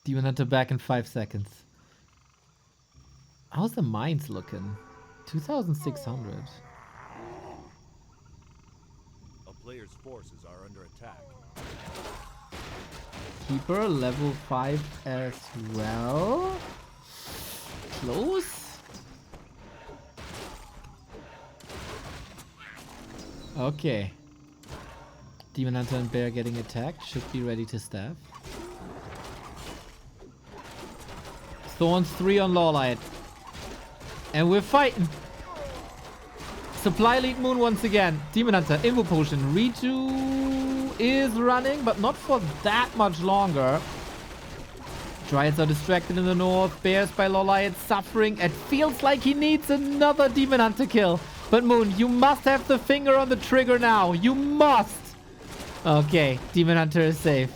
Demon Hunter back in 5 seconds. How's the mines looking? 2,600. A player's forces are under attack. Keeper level 5 as well. Close. Okay. Demon Hunter and Bear getting attacked. Should be ready to staff. Thorns 3 on LawLiet. And we're fighting. Supply Lead Moon once again. Demon Hunter, Invo Potion. Reju is running, but not for that much longer. Dryads are distracted in the north. Bears by LawLiet suffering. It feels like he needs another Demon Hunter kill. But Moon, you must have the finger on the trigger now. You must. Okay, Demon Hunter is safe.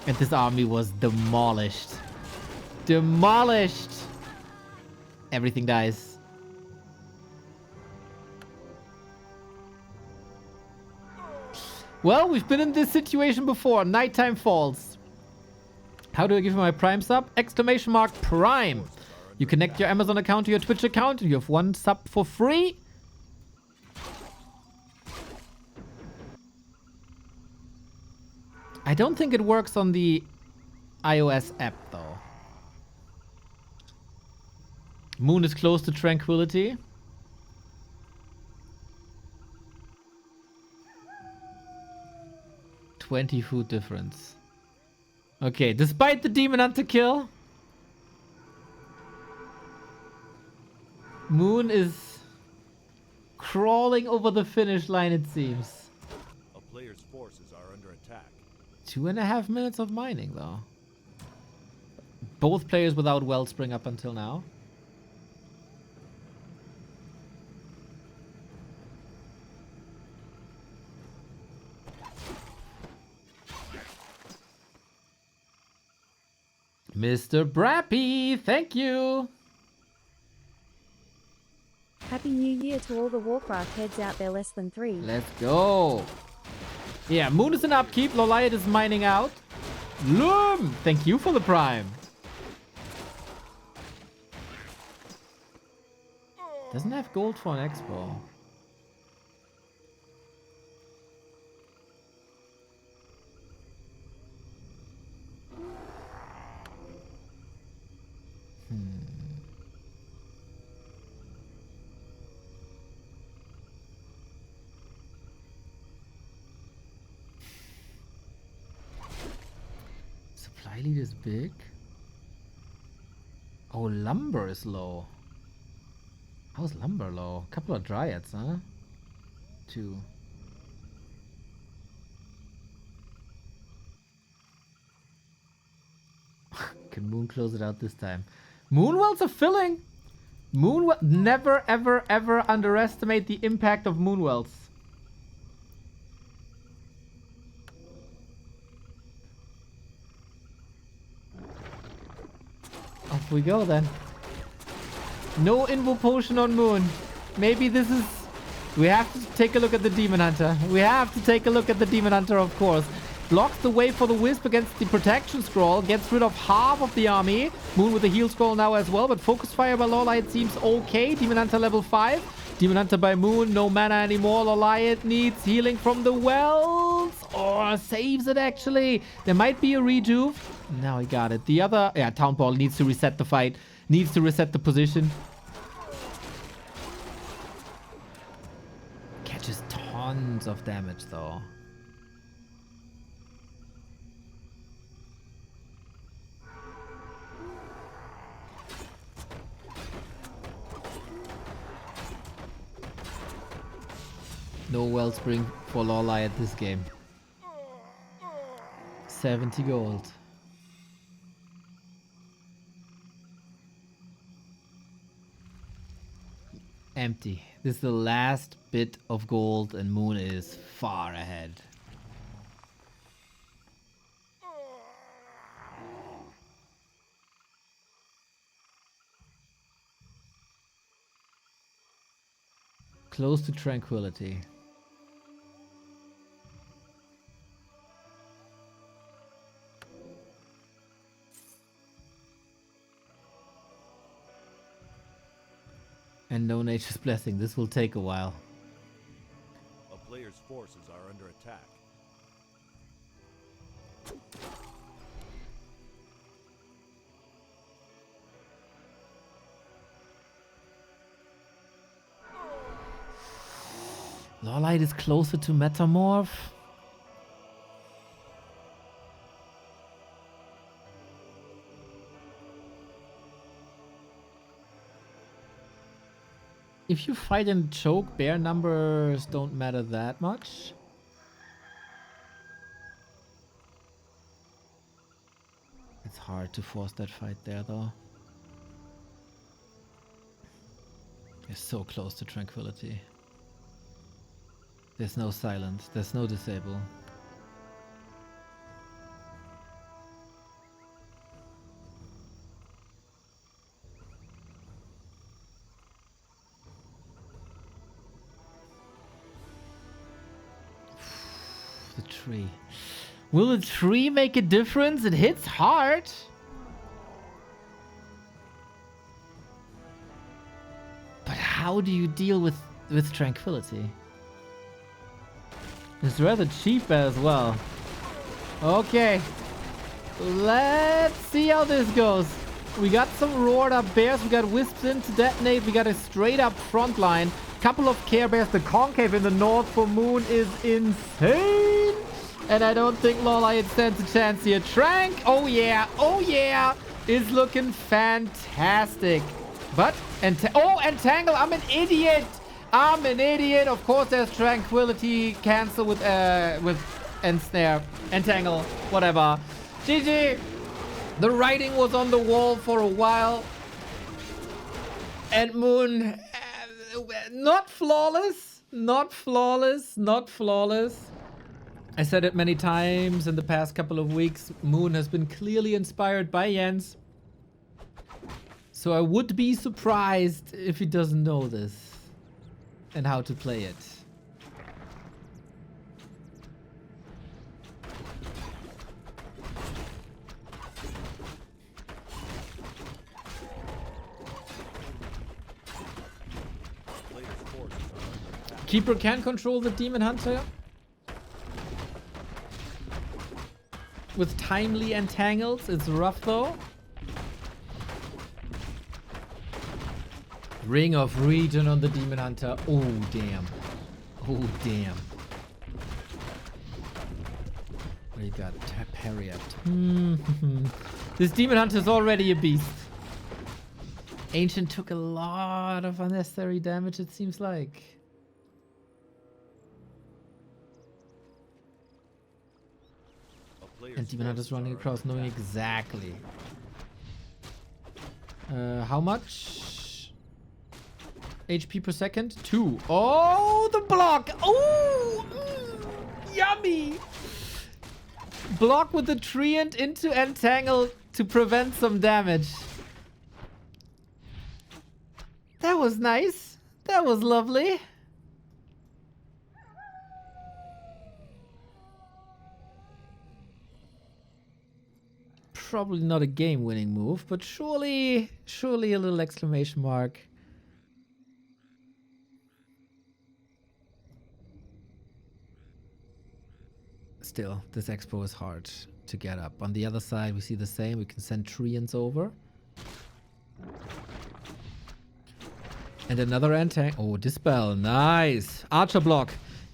And this army was demolished. Demolished. Everything dies. Well, we've been in this situation before. Nighttime falls. How do I give you my Prime sub? Exclamation mark Prime. You connect your Amazon account to your Twitch account and you have 1 sub for free. I don't think it works on the iOS app though. Moon is close to tranquility. $20 food difference. Okay, despite the Demon Hunter kill, Moon is crawling over the finish line, it seems. A player's forces are under attack. 2.5 minutes of mining, though. Both players without Wellspring up until now. Mr. Brappy, thank you. Happy New Year to all the Warcraft heads out there less than 3. Let's go. Yeah, Moon is in upkeep. LawLiet is mining out. Loom, thank you for the prime. Doesn't have gold for an expo. Supply lead is big. Oh, lumber is low. How's lumber low? Couple of dryads, huh? 2. Can Moon close it out this time? Moonwells are filling. Never, ever, ever underestimate the impact of Moonwells. Off we go then. No Invo Potion on Moon. Maybe this is... We have to take a look at the Demon Hunter. We have to take a look at the Demon Hunter, of course. Blocks the way for the Wisp against the Protection Scroll. Gets rid of half of the army. Moon with the Heal Scroll now as well. But Focus Fire by LawLiet seems okay. Demon Hunter level 5. Demon Hunter by Moon. No mana anymore. LawLiet needs healing from the wells. Or saves it, actually. There might be a rejuve. Now he got it. The other... Yeah, Town Ball needs to reset the fight. Needs to reset the position. Catches tons of damage, though. No Wellspring for LawLiet this game. 70 gold. Empty. This is the last bit of gold and Moon is far ahead. Close to tranquility. And no Nature's Blessing. This will take a while. A player's forces are under attack. LawLiet is closer to Metamorph. If you fight and choke, bear numbers don't matter that much. It's hard to force that fight there, though. You're so close to tranquility. There's no silence. There's no disable. The tree. Will the tree make a difference? It hits hard. But how do you deal with tranquility? It's rather cheap as well. Okay. Let's see how this goes. We got some roared up bears. We got wisps in to detonate. We got a straight up front line. Couple of care bears. The concave in the north for Moon is insane. And I don't think LawLiet stands a chance here. Trank. Oh yeah. Oh yeah. Is looking fantastic. But, Entangle. I'm an idiot. I'm an idiot. Of course, there's Tranquility cancel with Ensnare, Entangle, whatever. GG. The writing was on the wall for a while. And Moon, not flawless. Not flawless. Not flawless. I said it many times in the past couple of weeks. Moon has been clearly inspired by Jens. So I would be surprised if he doesn't know this. And how to play it. Keeper can control the Demon Hunter with timely entangles. It's rough though. Ring of Region on the Demon Hunter. Oh, damn. Oh, damn. What do you got? Parry up. This Demon Hunter is already a beast. Ancient took a lot of unnecessary damage, it seems like. And Demon Hunter's running across knowing exactly. How much? HP per second? 2. Oh, the block! Oh! Yummy! Block with the Treant into Entangle to prevent some damage. That was nice. That was lovely. Probably not a game-winning move, but surely a little exclamation mark. Still, this expo is hard to get up. On the other side, we see the same. We can send Treants over. And another anti. Oh, Dispel. Nice. Archer block.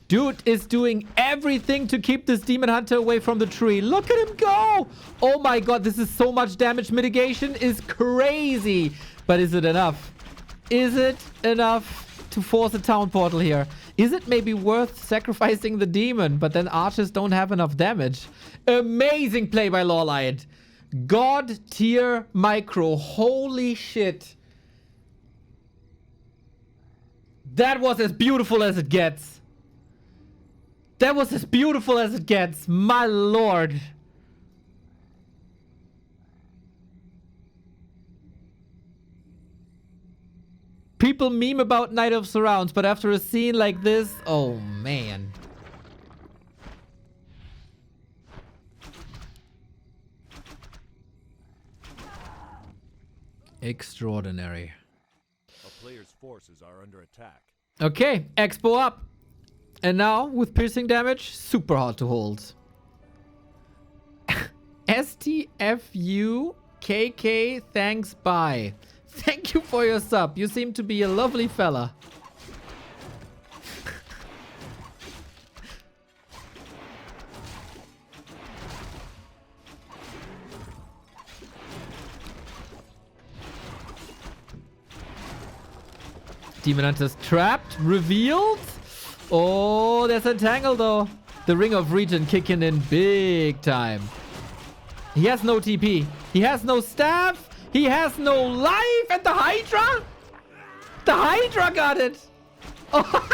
Dude is doing everything to keep this Demon Hunter away from the tree. Look at him go. Oh my god, this is so much damage. Mitigation is crazy. But is it enough? Is it enough to force a town portal here? Is it maybe worth sacrificing the demon? But then archers don't have enough damage. Amazing play by LawLiet. God tier micro. Holy shit. That was as beautiful as it gets. That was as beautiful as it gets. My lord. People meme about Night of Surrounds, but after a scene like this, oh man. Extraordinary. A player's forces are under attack. Okay, Expo up. And now, with piercing damage, super hard to hold. STFU KK, thanks, bye. Thank you for your sub. You seem to be a lovely fella. Demon Hunter's trapped, revealed. Oh, there's a tangle though. The Ring of Regen kicking in big time. He has no TP. He has no staff. He has no life. And the Hydra? The Hydra got it. Oh,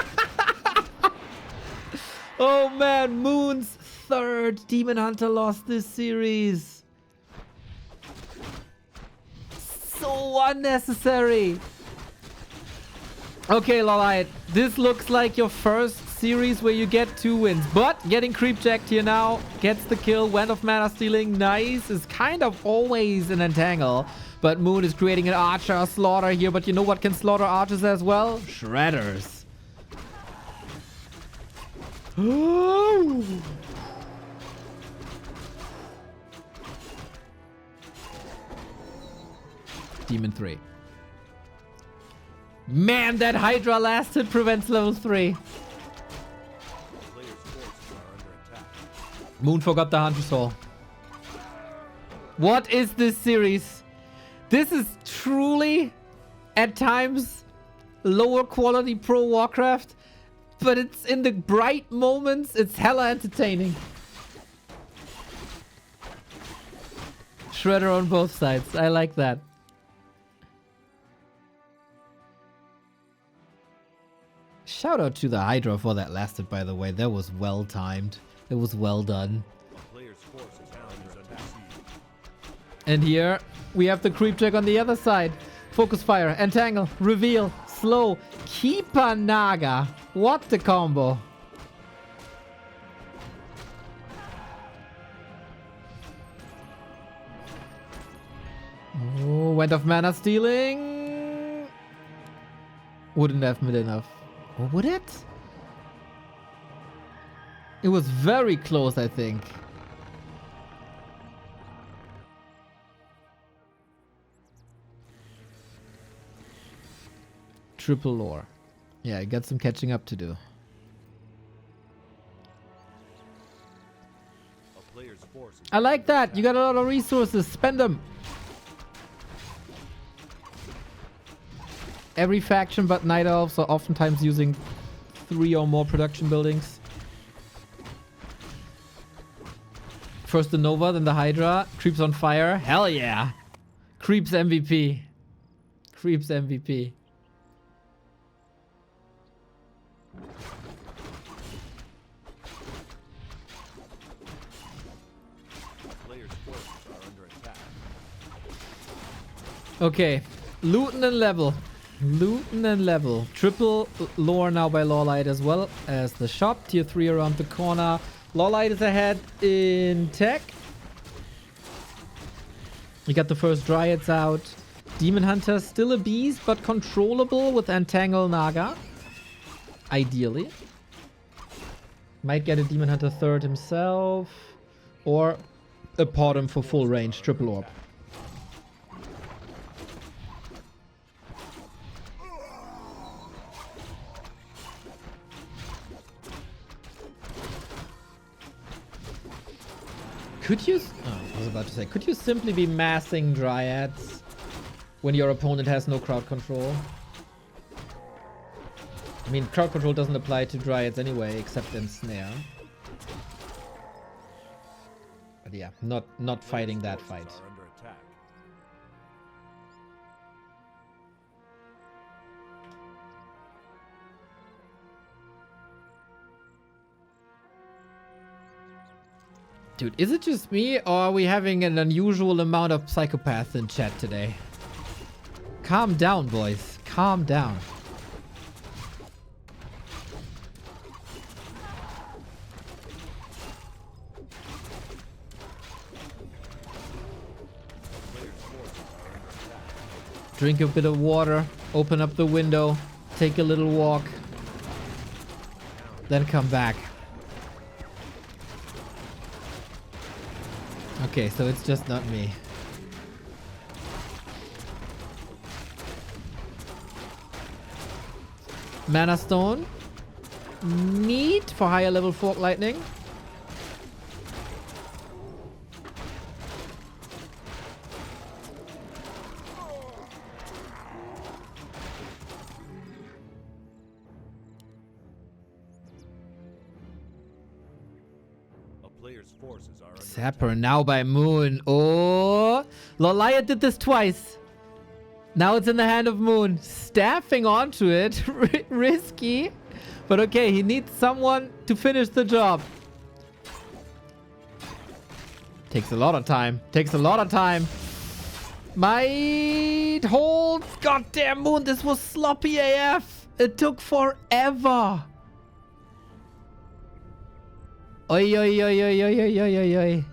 oh man, Moon's third Demon Hunter lost this series. So unnecessary. Okay, LawLiet, this looks like your first series where you get 2 wins. But getting creep jacked here now, gets the kill. Wand of Mana stealing, nice. Is kind of always an entangle. But Moon is creating an archer slaughter here. But you know what can slaughter archers as well? Shredders. Oh. Demon 3. Man, that Hydra last hit prevents level 3. Moon forgot the Hunter Soul. What is this series? This is truly, at times, lower quality pro Warcraft. But it's in the bright moments, it's hella entertaining. Shredder on both sides. I like that. Shout out to the Hydra for that last hit, by the way. That was well timed. It was well done. And here we have the creep check on the other side. Focus fire, entangle, reveal, slow, keeper Naga. What the combo. Oh, Wand of Mana stealing. Wouldn't have been enough. Or would it? It was very close, I think. Triple lore. Yeah, I got some catching up to do. I like that. You got a lot of resources. Spend them. Every faction but Night Elves are oftentimes using 3 or more production buildings. First the Nova, then the Hydra. Creeps on fire. Hell yeah. Creeps MVP. Creeps MVP. Okay. Looten and level. Looten and level. Triple lore now by LawLiet as well as the shop. Tier 3 around the corner. LawLiet is ahead in tech. We got the first Dryads out. Demon Hunter still a beast, but controllable with Entangle Naga. Ideally. Might get a Demon Hunter third himself. Or a Podem for full range. Triple orb. Could you... Oh, I was about to say, could you simply be massing Dryads when your opponent has no crowd control? I mean, crowd control doesn't apply to Dryads anyway, except in Snare. But yeah, not fighting that fight. Dude, is it just me, or are we having an unusual amount of psychopaths in chat today? Calm down, boys. Calm down. Drink a bit of water, open up the window, take a little walk, then come back. Okay, so it's just not me. Mana Stone. Neat for higher level Fork Lightning. Sapper now by Moon. Oh, LawLiet did this twice. Now it's in the hand of Moon. Staffing onto it. Risky. But okay, he needs someone to finish the job. Takes a lot of time. Takes a lot of time. Might hold. Goddamn Moon, this was sloppy AF. It took forever. Oi, oi, oi, oi, oi, oi, oi, oi, oi.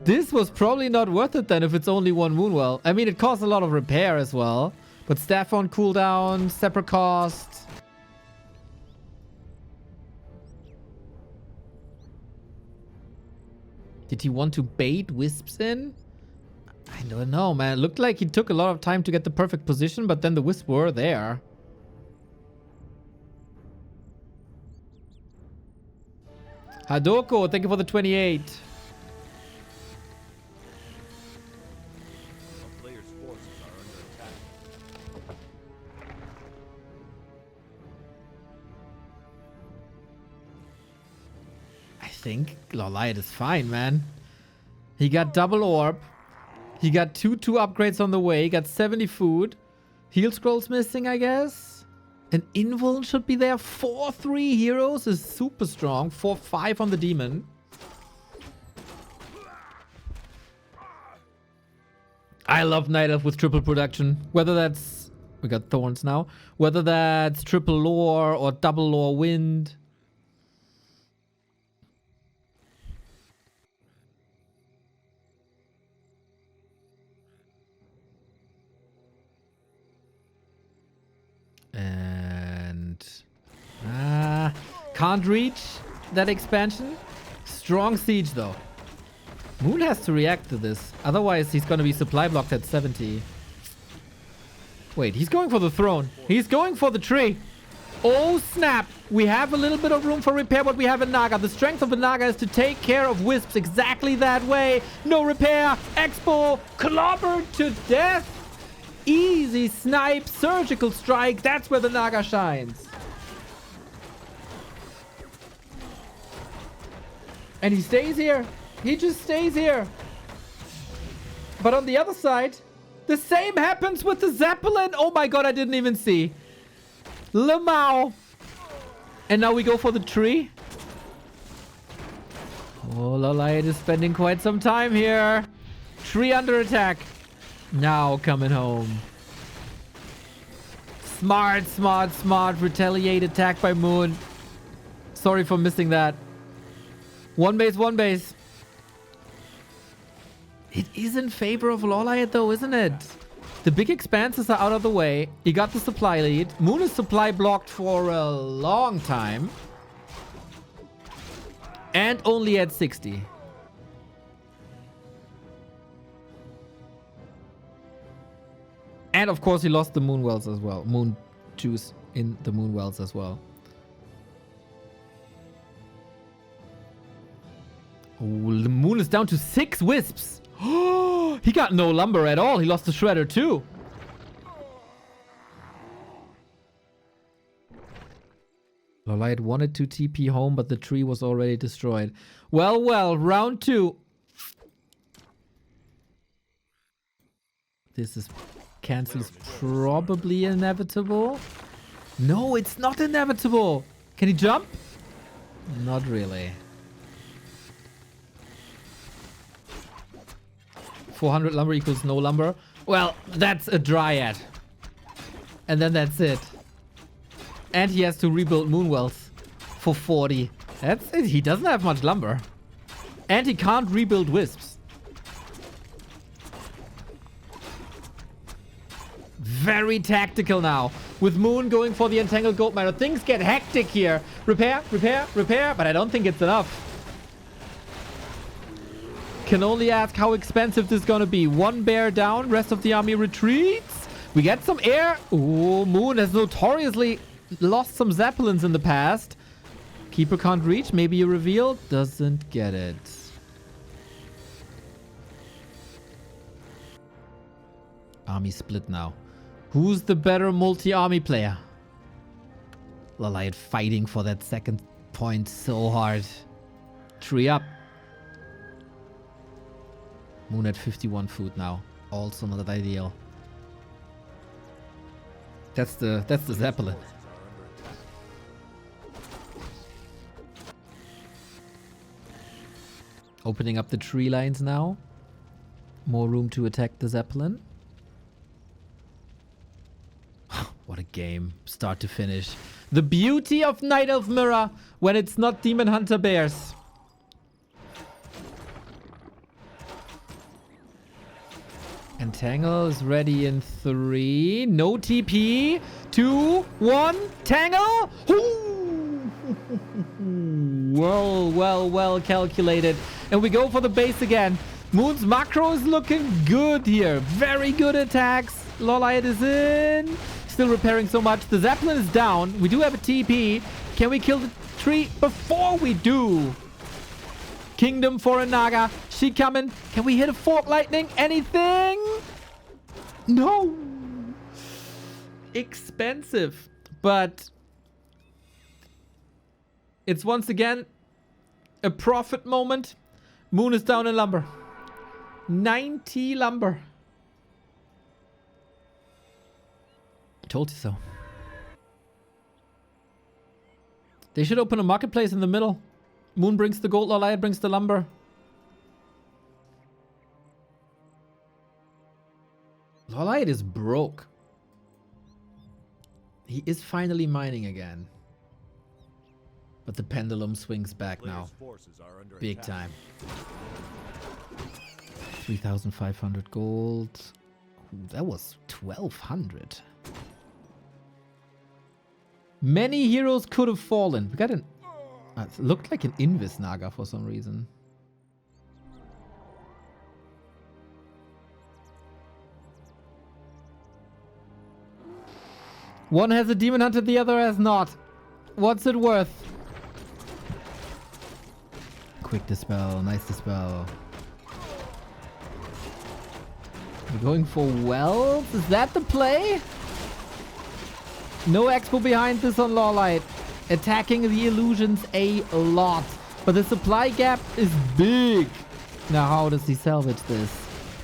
This was probably not worth it then if it's only one Moonwell. I mean, it costs a lot of repair as well. But staff on cooldown, separate cost. Did he want to bait Wisps in? I don't know, man. It looked like he took a lot of time to get the perfect position, but then the Wisps were there. Hadoko, thank you for the 28. I think LawLiet is fine, man. He got double orb. He got two upgrades on the way. He got 70 food. Heal scrolls missing, I guess. An invuln should be there. 4-3 heroes is super strong. 4-5 on the demon. I love Night Elf with triple production. Whether that's... We got thorns now. Whether that's triple lore or double lore wind. And can't reach that expansion. Strong siege though. Moon has to react to this, otherwise he's gonna be supply blocked at 70. Wait, he's going for the throne. He's going for the tree. Oh snap, we have a little bit of room for repair what we have in Naga. The strength of the Naga is to take care of Wisps exactly that way. No repair. Expo clobbered to death. Easy snipe, surgical strike. That's where the Naga shines. And he stays here. He just stays here. But on the other side, the same happens with the Zeppelin. Oh my god, I didn't even see. Lamau. And now we go for the tree. Oh, LawLiet is spending quite some time here. Tree under attack. Now coming home. Smart, smart, smart. Retaliate attack by Moon. Sorry for missing that. One base, one base. It is in favor of LawLiet though, isn't it? The big expanses are out of the way. He got the supply lead. Moon is supply blocked for a long time. And only at 60. And of course he lost the Moon Wells as well. Moon juice in the Moon Wells as well. Oh, the Moon is down to 6 wisps. Oh, he got no lumber at all. He lost the shredder too. LawLiet wanted to TP home, but the tree was already destroyed. Well, well, round 2. This is cancels probably inevitable. No, it's not inevitable. Can he jump? Not really. 400 lumber equals no lumber. Well, that's a dryad. And then that's it. And he has to rebuild Moonwells for 40. That's it. He doesn't have much lumber. And he can't rebuild wisps. Very tactical now. With Moon going for the entangled gold miner. Things get hectic here. Repair, repair, repair. But I don't think it's enough. Can only ask how expensive this is gonna be. One bear down, rest of the army retreats. We get some air. Oh, Moon has notoriously lost some Zeppelins in the past. Keeper can't reach. Maybe a reveal. Doesn't get it. Army split now. Who's the better multi-army player? LawLiet fighting for that second point so hard. Tree up. Moon at 51 food now. Also not ideal. That's the Zeppelin. Opening up the tree lines now. More room to attack the Zeppelin. What a game. Start to finish. The beauty of Night Elf Mirror when it's not Demon Hunter Bears. Entangle is ready in 3. No TP. 2, 1. Tangle. Ooh. Well calculated. And we go for the base again. Moon's macro is looking good here. Very good attacks. LawLiet is in. Still repairing so much. The Zeppelin is down. We do have a TP. Can we kill the tree before we do? Kingdom for a Naga. She coming. Can we hit a fork lightning? Anything? No. Expensive. But it's once again a profit moment. Moon is down in lumber. 90 lumber. I told you so. They should open a marketplace in the middle. Moon brings the gold, LawLiet brings the lumber. LawLiet is broke. He is finally mining again. But the pendulum swings back now. Big time. 3,500 gold. Ooh, that was 1,200. Many heroes could have fallen. We got an... it looked like an Invis Naga for some reason. One has a Demon Hunter, the other has not. What's it worth? Quick dispel, nice dispel. We're going for wells? Is that the play? No expo behind this on LawLiet. Attacking the illusions a lot. But the supply gap is big. Now how does he salvage this?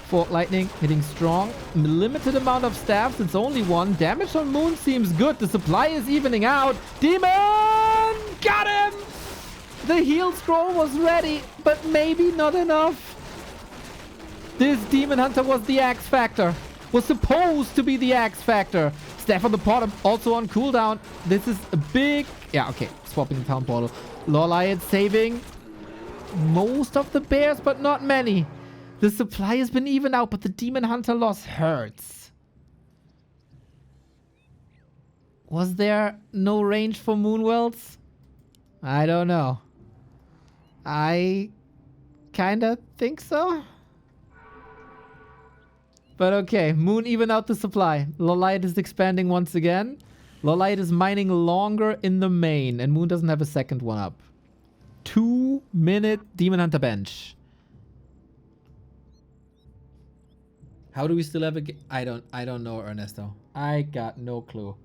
Fork lightning hitting strong. Limited amount of staffs. It's only one. Damage on Moon seems good. The supply is evening out. Demon! Got him! The heal scroll was ready, but maybe not enough. This Demon Hunter was the X Factor. Was supposed to be the X Factor. Staff on the bottom, also on cooldown. This is a big... Yeah, okay. Swapping the town portal. LawLiet saving most of the bears, but not many. The supply has been even out, but the Demon Hunter loss hurts. Was there no range for Moonwells? I don't know. I kinda think so. But okay, Moon even out the supply. LawLiet is expanding once again. LawLiet is mining longer in the main, and Moon doesn't have a second one up. 2-minute Demon Hunter bench. How do we still have a... I don't know, Ernesto. I got no clue.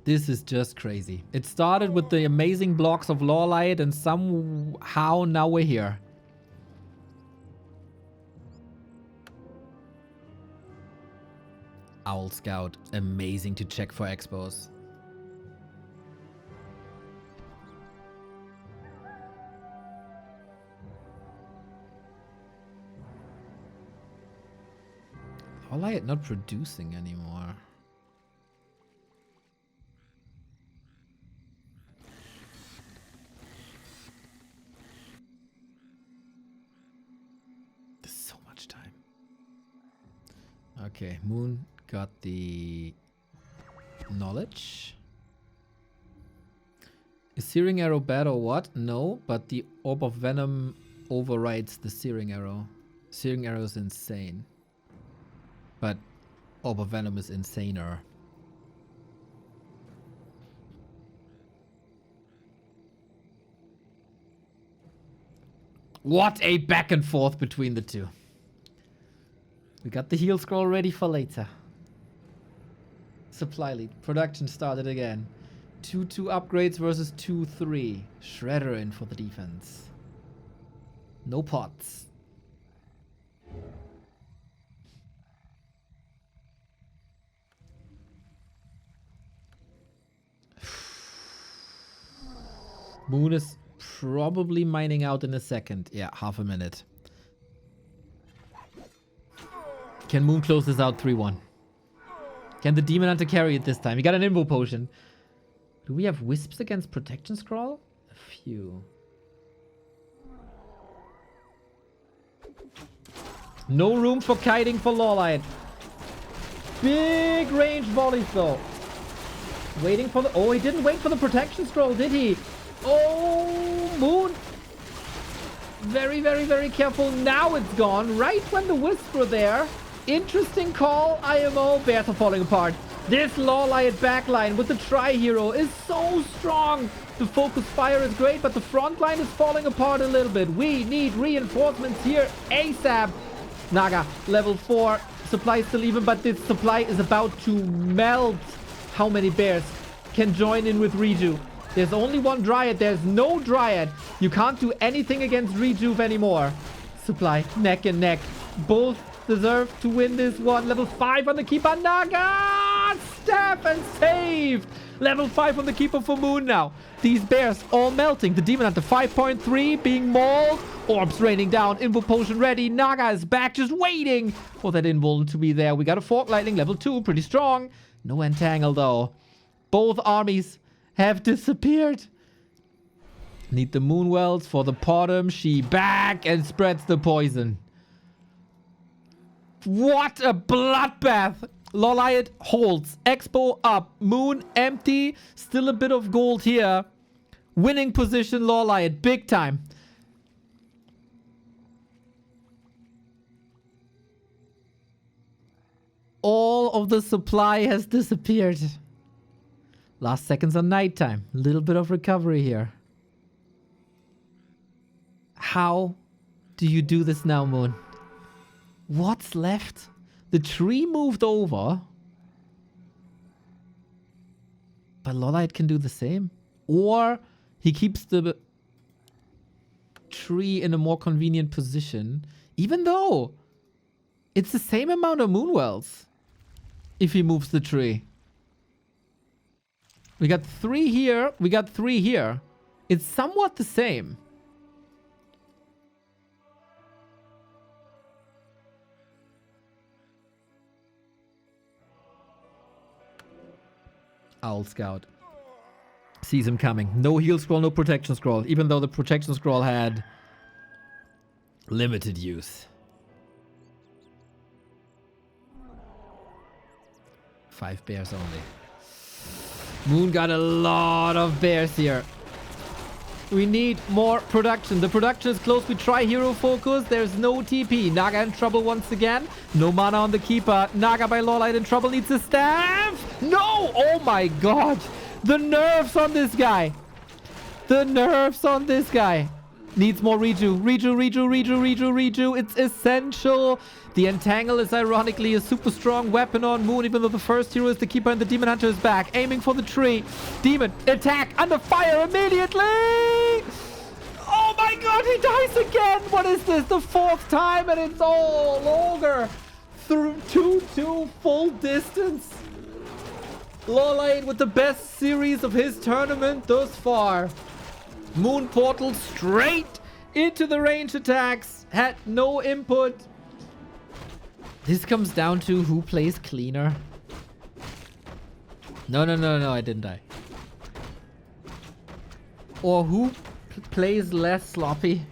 This is just crazy. It started with the amazing blocks of LawLiet, and somehow now we're here. Owl Scout, amazing to check for expos. LawLiet not producing anymore. There's so much time. Okay, Moon got the knowledge. Is Searing Arrow bad or what? No, but the Orb of Venom overrides the Searing Arrow. Searing Arrow is insane. But Orb of Venom is insaner. What a back and forth between the two. We got the heal scroll ready for later. Supply lead. Production started again. 2-2 upgrades versus 2-3. Shredder in for the defense. No pots. Moon is probably mining out in a second. Yeah, half a minute. Can Moon close this out 3-1? Can the Demon Hunter carry it this time? He got an Invo Potion. Do we have Wisps against Protection Scroll? A few. No room for kiting for LawLiet. Big range volleys though. Waiting for the... Oh, he didn't wait for the Protection Scroll, did he? Oh, Moon. Very, very, very careful. Now it's gone. Right when the Wisps were there. Interesting call, IMO. Bears are falling apart. This LawLiet backline with the Tri-Hero is so strong. The focus fire is great, but the front line is falling apart a little bit. We need reinforcements here ASAP. Naga, level 4. Supply still even, but this supply is about to melt. How many bears can join in with Reju? There's only one Dryad. There's no Dryad. You can't do anything against Rejuve anymore. Supply, neck and neck. Both deserve to win this one. Level 5 on the Keeper. Naga! Staff and saved. Level 5 on the Keeper for Moon now. These bears all melting. The Demon Hunter 5.3 being mauled. Orbs raining down. Invo Potion ready. Naga is back just waiting for that Invul to be there. We got a Fork Lightning level 2. Pretty strong. No Entangle though. Both armies have disappeared. Need the Moonwells for the bottom. She back and spreads the poison. What a bloodbath. LawLiet holds. Expo up. Moon empty. Still a bit of gold here. Winning position LawLiet. Big time. All of the supply has disappeared. Last seconds on nighttime. A little bit of recovery here. How do you do this now, Moon? What's left? The tree moved over. But LawLiet can do the same. Or he keeps the tree in a more convenient position. Even though it's the same amount of Moonwells. If he moves the tree. We got 3 here. We got 3 here. It's somewhat the same. Owl Scout. Sees him coming. No heal scroll, no protection scroll. Even though the protection scroll had limited use. 5 bears only. Moon got a lot of bears here. We need more production. The production is close. We try hero focus. There's no TP. Naga in trouble once again. No mana on the keeper. Naga by LawLiet in trouble. Needs a staff. No! Oh my god. The nerfs on this guy. The nerfs on this guy. Needs more reju. Reju. It's essential. The Entangle is ironically a super strong weapon on Moon, even though the first hero is the Keeper and the Demon Hunter is back. Aiming for the tree. Demon, attack, under fire immediately! Oh my god, he dies again! What is this? The 4th time and it's all over. Through 2-2 full distance. LawLiet with the best series of his tournament thus far. Moon portal straight into the range attacks. Had no input. This comes down to who plays cleaner. No, I didn't die. Or who plays less sloppy.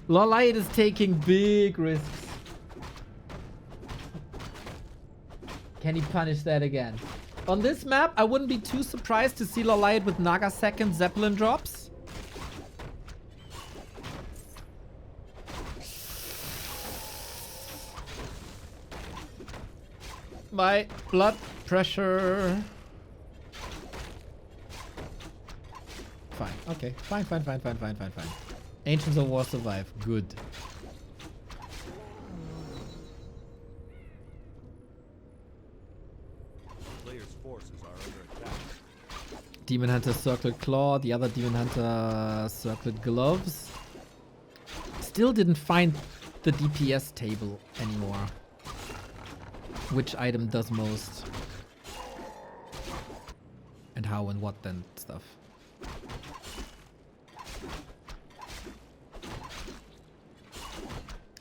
LawLiet is taking big risks. Can he punish that again? On this map, I wouldn't be too surprised to see LawLiet with Naga second Zeppelin drops. My blood pressure. Fine. Okay. Fine. Ancients of War survive. Good. Players' forces are under attack. Demon Hunter circled claw. The other Demon Hunter circled gloves. Still didn't find the DPS table anymore. Which item does most? And how and what then stuff.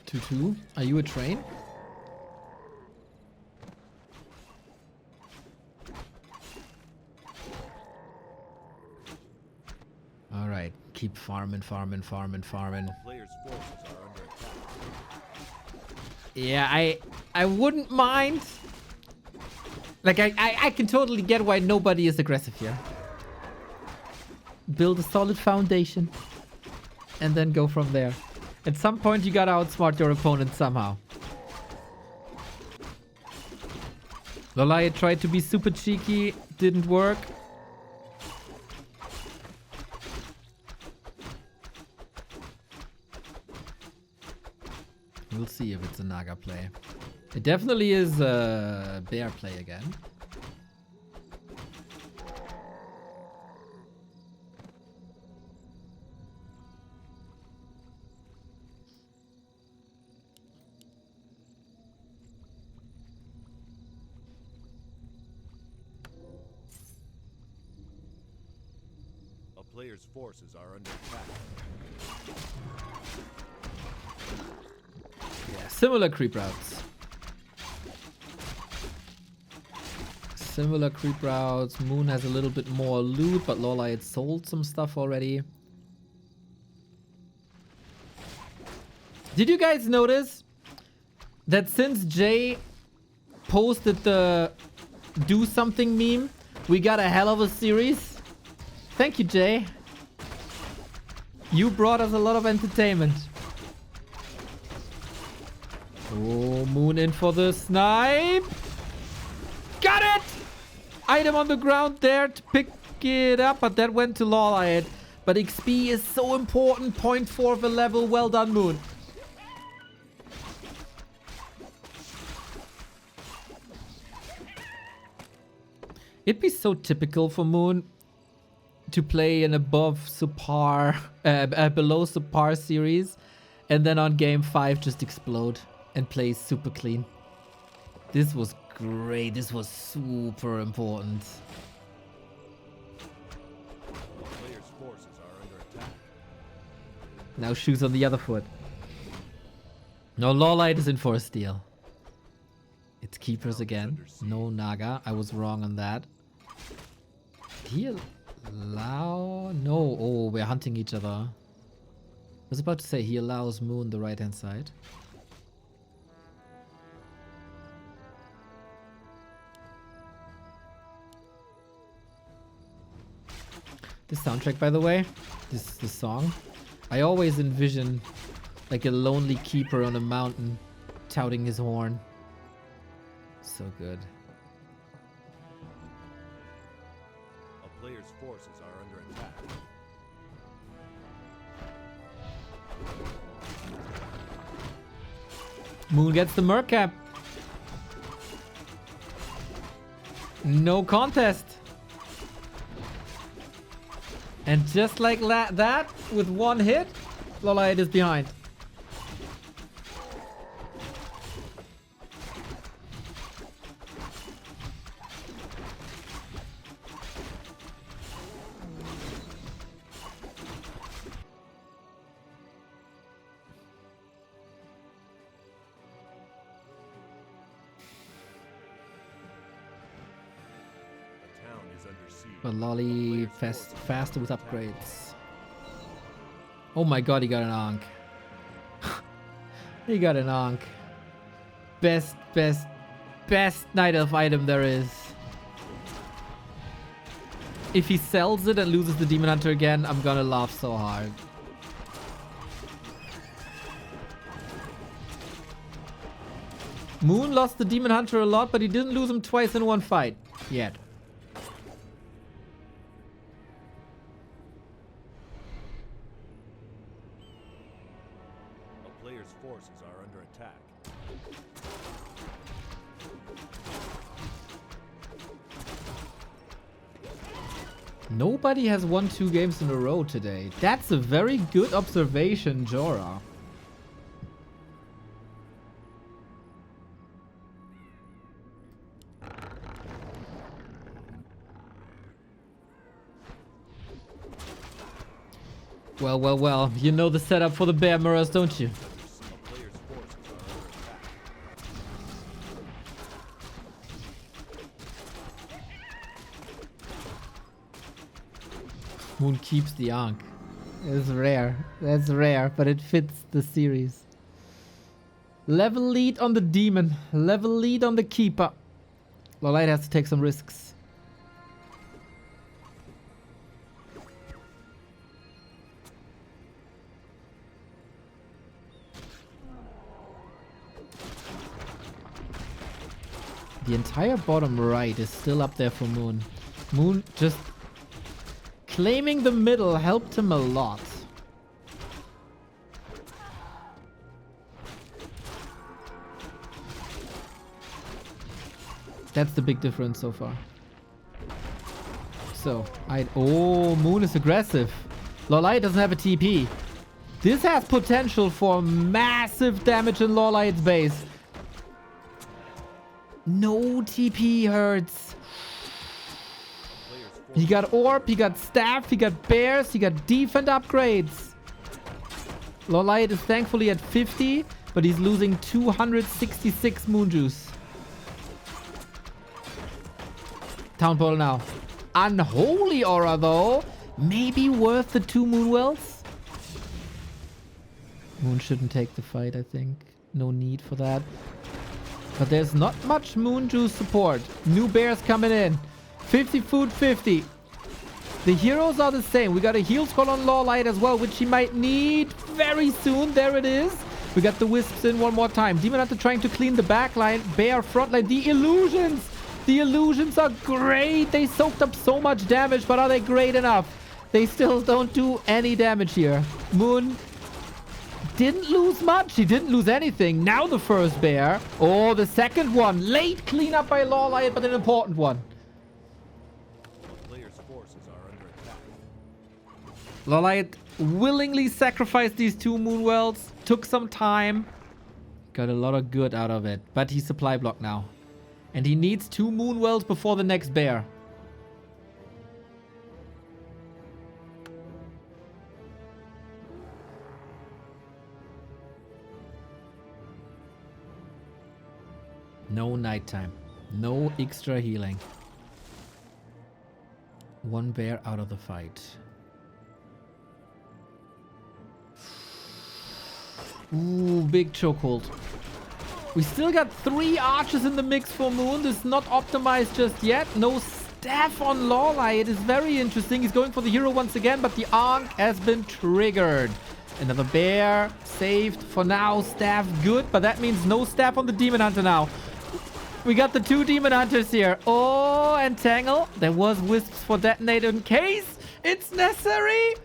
Two. Are you a train? Alright. Keep farming. Players' forces are under attack. Yeah, I wouldn't mind. Like, I can totally get why nobody is aggressive here. Build a solid foundation. And then go from there. At some point, you gotta outsmart your opponent somehow. LawLiet tried to be super cheeky. Didn't work. We'll see if it's a Naga play. It definitely is a bear play again. A player's forces are under attack. Yeah, similar creep routes. Moon has a little bit more loot, but LawLiet sold some stuff already. Did you guys notice that since Jay posted the do something meme, we got a hell of a series? Thank you, Jay. You brought us a lot of entertainment. Oh, Moon in for the snipe. Got it! Item on the ground there to pick it up, but that went to LawLiet. But XP is so important. 0.4 of a level. Well done, Moon. It'd be so typical for Moon to play an below subpar series, and then on game 5 just explode and play super clean. This was great. This was super important. Players' forces are under attack. Now shoes on the other foot. No, LawLiet is in for a steal. It's keepers again. No Naga. I was wrong on that. he allow? No. Oh, we're hunting each other. I was about to say he allows Moon the right hand side. This soundtrack, by the way, this song, I always envision like a lonely keeper on a mountain touting his horn. So good. A player's forces are under attack. Moon gets the Mercap. No contest. And just like that, with one hit, LawLiet is behind. But Lolly faster with upgrades. Oh my god, he got an Ankh. He got an Ankh. Best Night Elf item there is. If he sells it and loses the Demon Hunter again, I'm gonna laugh so hard. Moon lost the Demon Hunter a lot, but he didn't lose him twice in one fight. Yet. Forces are under attack. Nobody has won 2 games in a row today. That's a very good observation, Jorah. Well. You know the setup for the Bear Mirrors, don't you? Moon keeps the Ankh. It's rare. That's rare, but it fits the series. Level lead on the Demon. Level lead on the Keeper. LawLiet has to take some risks. The entire bottom right is still up there for Moon. Moon just claiming the middle helped him a lot. That's the big difference so far. So, oh, Moon is aggressive. LawLiet doesn't have a TP. This has potential for massive damage in LawLiet's base. No TP hurts. He got Orb, he got Staff, he got Bears, he got Defend upgrades. LawLiet is thankfully at 50, but he's losing 266 Moon Juice. Town Portal now. Unholy Aura though. Maybe worth the 2 Moonwells? Moon shouldn't take the fight, I think. No need for that. But there's not much Moon Juice support. New Bears coming in. 50 food, 50. The heroes are the same. We got a heal scroll on LawLiet as well, which he might need very soon. There it is. We got the Wisps in one more time. Demon Hunter trying to clean the back line. Bear front line. The illusions. The illusions are great. They soaked up so much damage, but are they great enough? They still don't do any damage here. Moon didn't lose much. He didn't lose anything. Now the first bear. Oh, the second one. Late cleanup by LawLiet, but an important one. LawLiet willingly sacrificed these 2 Moonwells. Took some time. Got a lot of good out of it. But he's supply blocked now. And he needs 2 Moonwells before the next bear. No nighttime. No extra healing. One bear out of the fight. Ooh, big chokehold. We still got 3 archers in the mix for Moon. This is not optimized just yet. No staff on LawLiet. It is very interesting. He's going for the hero once again, but the Ankh has been triggered. Another bear saved for now. Staff good, but that means no staff on the Demon Hunter now. We got the 2 Demon Hunters here. Oh, and Tangle. There was Wisps for detonate in case it's necessary.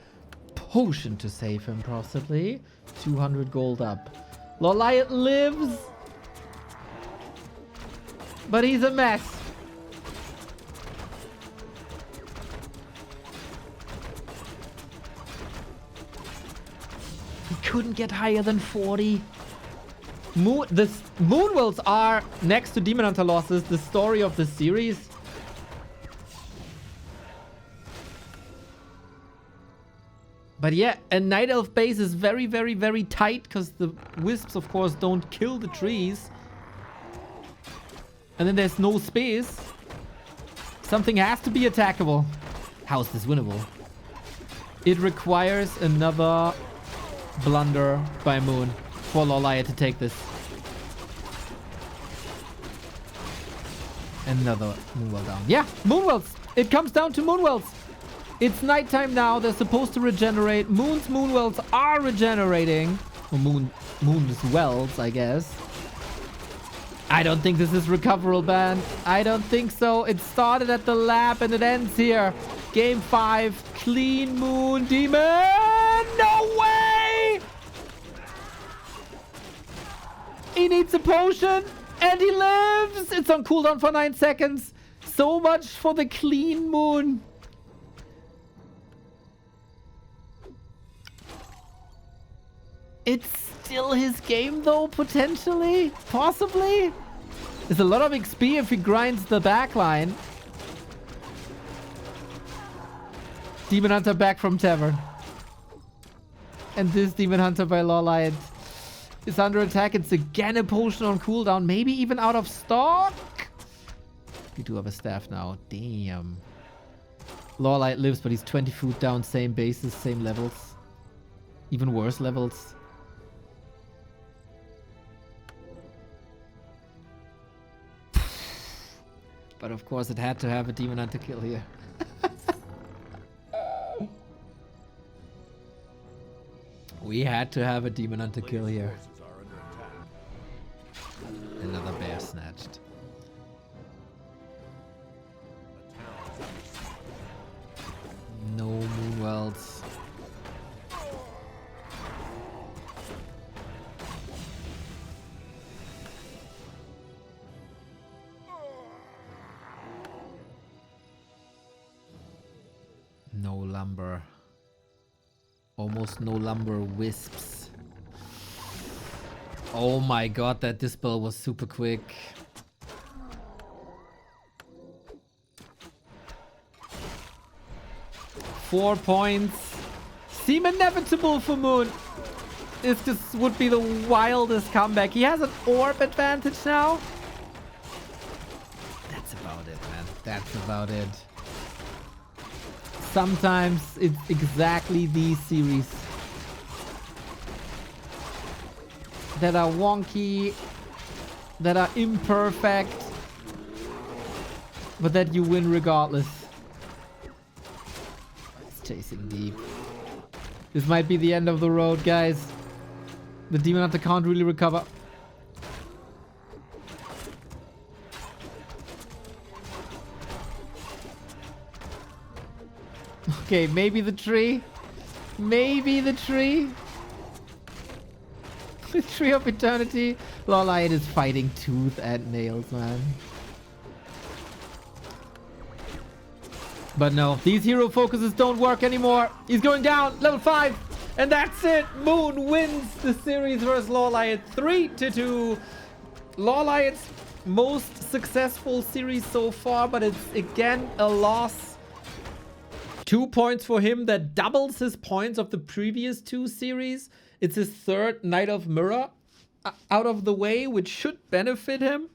Potion to save him, possibly. 200 gold up. LawLiet lives. But he's a mess. He couldn't get higher than 40. Moonwells are, next to Demon Hunter losses, the story of the series. But yeah, a Night Elf base is very, very, very tight because the Wisps, of course, don't kill the trees. And then there's no space. Something has to be attackable. How is this winnable? It requires another blunder by Moon for LawLiet to take this. Another Moonwell down. Yeah, Moonwells. It comes down to Moonwells. It's nighttime now. They're supposed to regenerate. Moon's Moonwells are regenerating. Or Moon's wells, I guess. I don't think this is recoverable, man. I don't think so. It started at the lab and it ends here. Game 5. Clean Moon Demon. No way! He needs a potion and he lives. It's on cooldown for 9 seconds. So much for the clean Moon. It's still his game though, potentially. Possibly. There's a lot of XP if he grinds the backline. Demon Hunter back from Tavern. And this Demon Hunter by LawLiet is under attack. It's again a potion on cooldown. Maybe even out of stock. We do have a staff now. Damn. LawLiet lives, but he's 20 food down. Same bases, same levels. Even worse levels. But of course it had to have a Demon Hunter kill here. We had to have a Demon Hunter kill here. Another bear snatched. No Moonwells. No lumber. Almost no lumber wisps. Oh my god, that dispel was super quick. Four points. Seem inevitable for Moon. This just would be the wildest comeback. He has an orb advantage now. That's about it, man. That's about it. Sometimes it's exactly these series that are wonky, that are imperfect, but that you win regardless. It's chasing deep. This might be the end of the road, guys. The Demon Hunter can't really recover. Okay, maybe the tree. Maybe the tree. The Tree of Eternity. LawLiet is fighting tooth and nails, man. But no, these hero focuses don't work anymore. He's going down, level 5. And that's it. Moon wins the series versus LawLiet 3-2. LawLiet's most successful series so far, but it's again a loss. 2 points for him. That doubles his points of the previous 2 series. It's his 3rd Night of Mirror out of the way, which should benefit him.